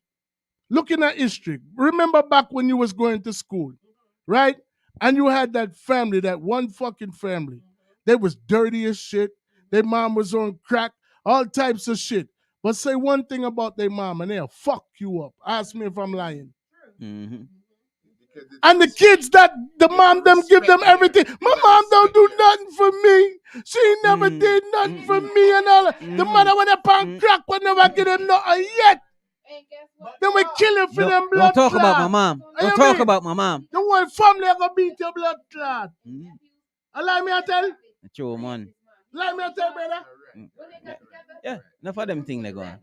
Remember back when you was going to school, right? And you had that family, that one fucking family. They was dirty as shit. Their mom was on crack, all types of shit. But say one thing about their mom and they'll fuck you up. Ask me if I'm lying. Mm-hmm. And the kids that the mom them give them everything. My mom don't do nothing for me. She never did nothing for me and all that. The mother when they pan crack will never give them nothing yet. Then we kill him for them blood Don't talk clot. about my mom. Don't talk about my mom. The whole family are gonna beat your blood clot. Allow me to tell? True, man. Allow me to tell, brother? Yeah, enough of them things they go on.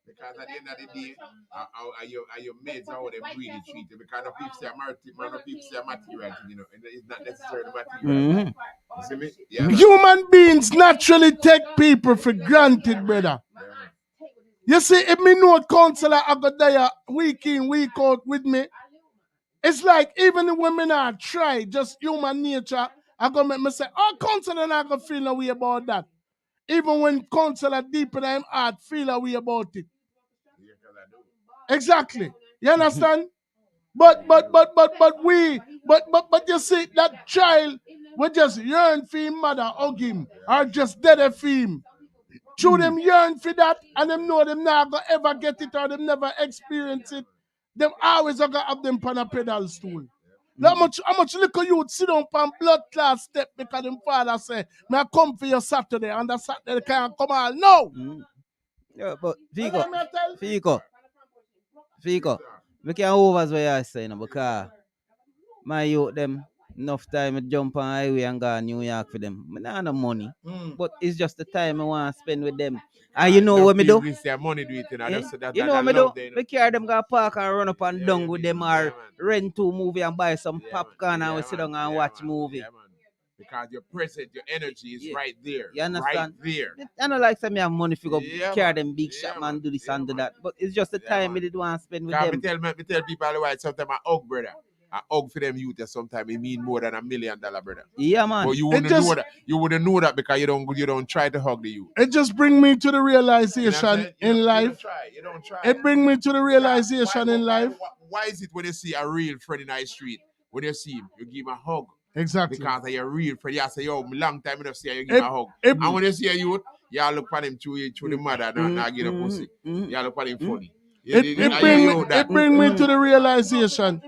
Because at the end of the day, are your mates how they really treat you? Because the people say material, you know, and it's not necessarily material. You see me? Yeah. Human beings naturally take people for granted, brother. You see, if me know a counselor I got there week in, week out with me, it's like even when me not try, just human nature, I go make me say, oh, counselor not gonna feel no way about that. Even when counselor deep in him heart feel a way about it. Exactly. You understand? But you see that child we just yearn for him mother hug him or just dead for him. Through them yearn for that and them know them not gonna ever get it or them never experience it. Them always gonna have them on a pedal stool. How much little youth sit down on blood class step because them father say, may I come for your Saturday and that Saturday they can't come out. No! Yeah, but Fico. We can't over as what you're saying because my youth them enough time to jump on highway and go to New York for them. I don't have no money. But it's just the time I want to spend with them. And you know what me do? Money do it, you know what me do? We carry them go park and run up and down with them or rent to movie and buy some popcorn and we sit down and watch movie. Because your present, your energy is right there. You understand? Right there. I don't like some have money to go carry them big shop man, do this and do that. But it's just the time I did want to spend with them. Me tell people otherwise sometimes I hug, brother. I hug for them youth sometimes it mean more than $1 million, brother. Yeah, man. But you wouldn't know that. You wouldn't know that because you don't try to hug the youth. It just brings me to the realization in life. You don't try. It brings me to the realization in life. Why is it when you see a real friend in the street, when you see him, you give him a hug? Exactly. Because of your real friend. You say, yo, long time I don't see you give him a hug. And when you see a youth, you look at him through the mother and not give him pussy. You look at him funny. It brings me to the realization.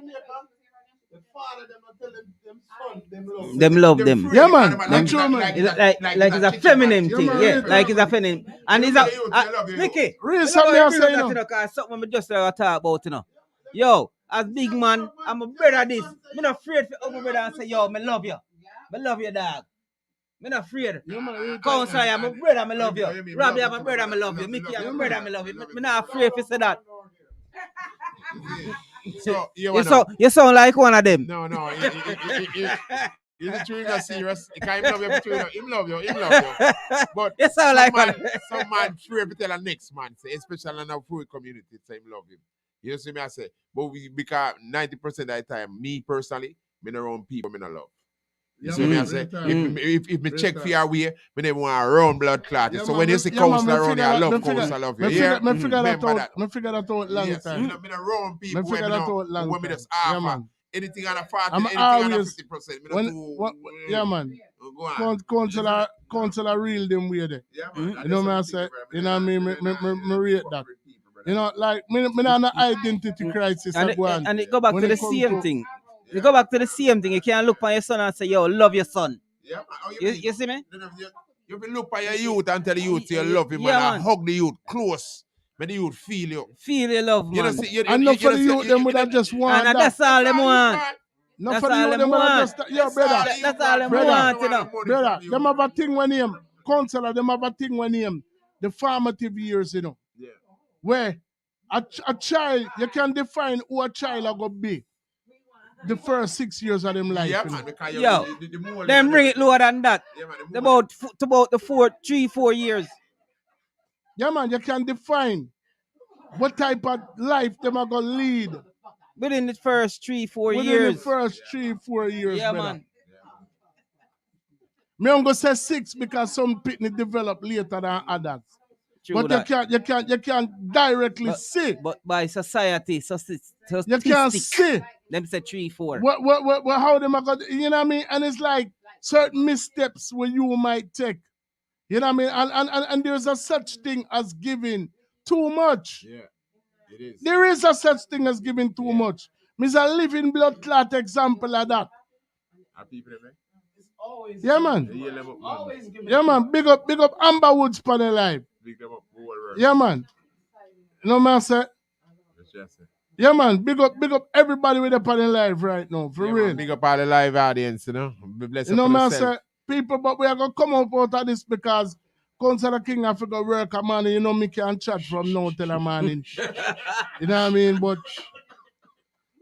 Them love them. Yeah, man. Like it's a feminine thing. Yeah, like it's a feminine. And it's a Nicky. Real something I say, something I just talk about, you know. Yo, as big man, I'm a brother this. I'm not afraid for other brother and say, yo, I love you. I love you, dog. I'm not afraid. Counsel, I'm a brother, I love you. Robbie, I'm a brother, I love you. Mickey, I'm a brother, I love you. I'm not afraid to say that. So you sound like one of them. No. Is it true? Him not serious. He can't love you. Him love you. But you sound like some man free to tell the next man, say, especially in our food community, say him love him. You see me? I say, but because 90% of the time, me personally, me not around people me not love. You see me? I say, if me check for your way, me never want to run blood clot. So when you see counselor around you, I love counselor, I love you. Yeah, me figure that out long time. Me not around people Me figure that out long when me time. just offer anything on a 40, anything on a 50%. Yeah, man. Counselor real them way there. You know what I say? You know what I mean? Me rate that. You know, like me not an identity crisis. And it go back to the same thing. You go back to the same thing. You can't look on your son and say, yo, love your son. Yeah, you see me? You can look at your youth and tell the youth you love him, and hug the youth close. When the youth feel you. Feel your love, man. And not for the youth, them would have just want and that's all them want. Not for the youth, them would have just... Yo, brother. That's all them want, you know. Brother, them have a thing when him, counselor, them have a thing when him, the formative years, you know. Yeah. Where a child, you can define who a child are going to be. The first 6 years of them life. Yeah, you know. Yo, them bring it lower than that. Yeah, about the 3-4 years. Yeah, man, you can define what type of life them are going to lead. Within the first 3-4 years. Within the first 3-4 years, yeah, brother. Man. Me I'm going to say 6 because some pitney develop later than others. True but you can't directly see. But by society, you can't see. Them say 3-4. What how them are going, you know what I mean? And it's like certain missteps where you might take. You know what I mean? And there's a such thing as giving too much. Yeah, it is. There is a such thing as giving too much. Me's a living blood clot example of that. Are people there? Yeah, man. Yeah, man. Big up Amber Woods for the life. Big them up. Yeah, man. You know what I say? Yeah, man. Big up everybody with the panel live right now. For real. Man, big up all the live audience, you know. Be blessed. You know what I say? People, but we are going to come up out of this because Councillor King have to go work a man. You know, me can chat from now till the morning. You know what I mean? But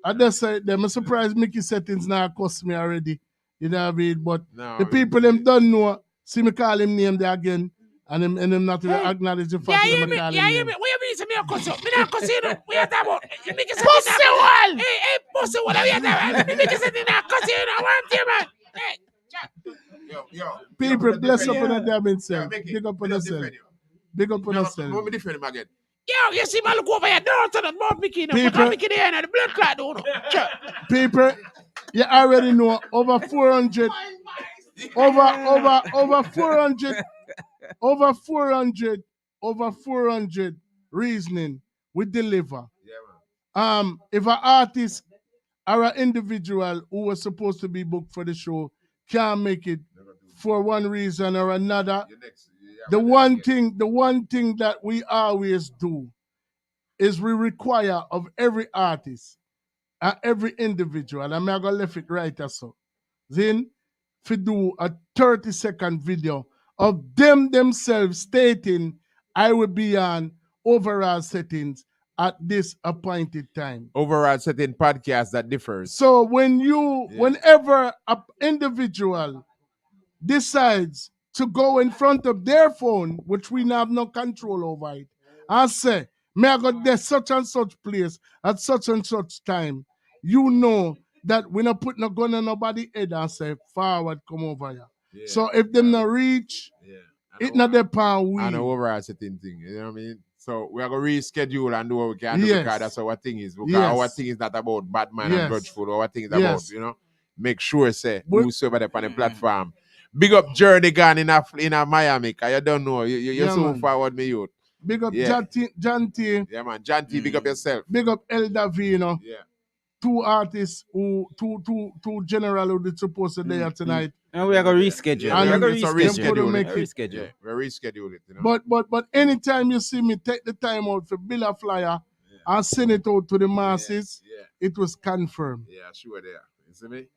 I just say, I'm surprised Mickey settings now cost me already. You know what I mean? But the people them don't know, see me call him name there again, and him not acknowledge the fact that I call him name. What you mean to me a cuss up? Me not cuss you, what you talking about? Pussy wall! Hey, pussy wall, what you talking about? Me Mickey setting a cuss you, I want you, man. Hey, Yo. People, bless up on the damn itself. Big up on yourself. Big up on yourself. Let me defend him again. Yo, you see, man, look over here. Don't turn that mouth, Mickey. People, Mickey there, and the blood clot, don't know. People, you already know over 400, over 400 reasoning we deliver. Yeah, if an artist or an individual who was supposed to be booked for the show can't make it for one reason or another, the one thing that we always do is we require of every artist and every individual, and I'm going to left it right as so, then to do a 30-second video of themselves stating, I will be on overall settings at this appointed time. Overall setting podcast that differs. So whenever an individual decides to go in front of their phone, which we have no control over it, and say, may I go there such and such place at such and such time, you know that we're not putting a gun on nobody's head and say, forward, come over here. Yeah. So if them not reach, it not depend we. And an overall setting thing, you know what I mean? So we are going to reschedule and do what we can do because that's our thing is. Because our thing is not about bad man and grudgeful. Our thing is about, you know, make sure, say, whosoever there on the platform. Big up Journey Gun in Miami, because you don't know. You're so forward, me youth. Big up John T. Yeah, man. John T, big up yourself. Big up El Davino. Yeah. Two artists two general who did supposed to be there tonight. And we are going to reschedule. And we're reschedule. We reschedule it. You know? But anytime you see me take the time out for build a flyer and send it out to the masses, it was confirmed. Yeah, sure there. You see me?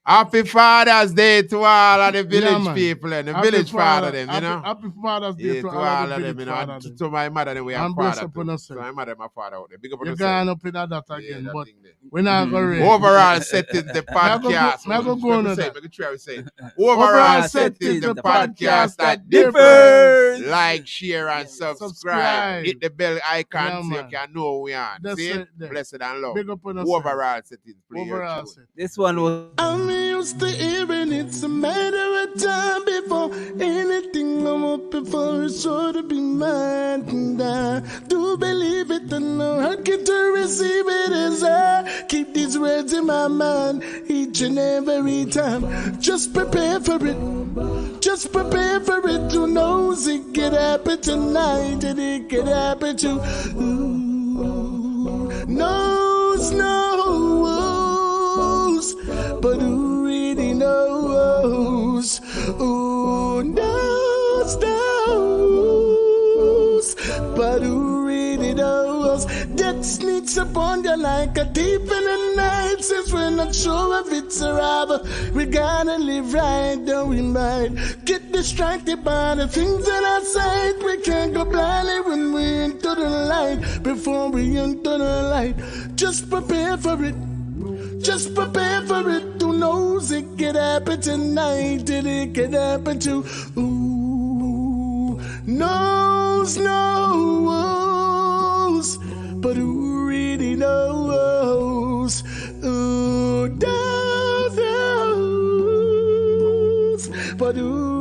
Happy Father's Day to all of the village man. people and the Happy village father them, you happy- know. Happy Father's Day Yeah, to all of the them, village you know. father And them. to my mother, then we have And bless father up too. on So yourself. my mother and my father out there. Big up on You're yourself. going up in that again, that but thing there. we're not going to Overall settings, the Me I go podcast. go on to that. Make sure we say. Overall settings, the podcast that differs. Like, share, and subscribe. Hit the bell icon Yeah, so you man. can know we are. That's See? it there. Blessed and love. Big up on yourself. Overall settings. Play your Overall tune. set. This one was. I'm used to hearing it's a matter of time before anything I'm hoping for is sure to be mine. And I do believe it, and no hurt get to receive it as I keep these words in my mind each and every time. Just prepare for it. Just prepare for it. Who knows it could happen tonight, and it could happen to knows, but who really knows? Who knows, but who really knows? Death sneaks upon you like a thief in the night. Since we're not sure if it's a robber, we gotta live right, though we might get distracted by the things that are sight. We can't go blindly when we enter the light. Before we enter the light, just prepare for it. Just prepare for it. Who knows it could happen tonight, and it could happen to knows, but who really knows? Who knows, but who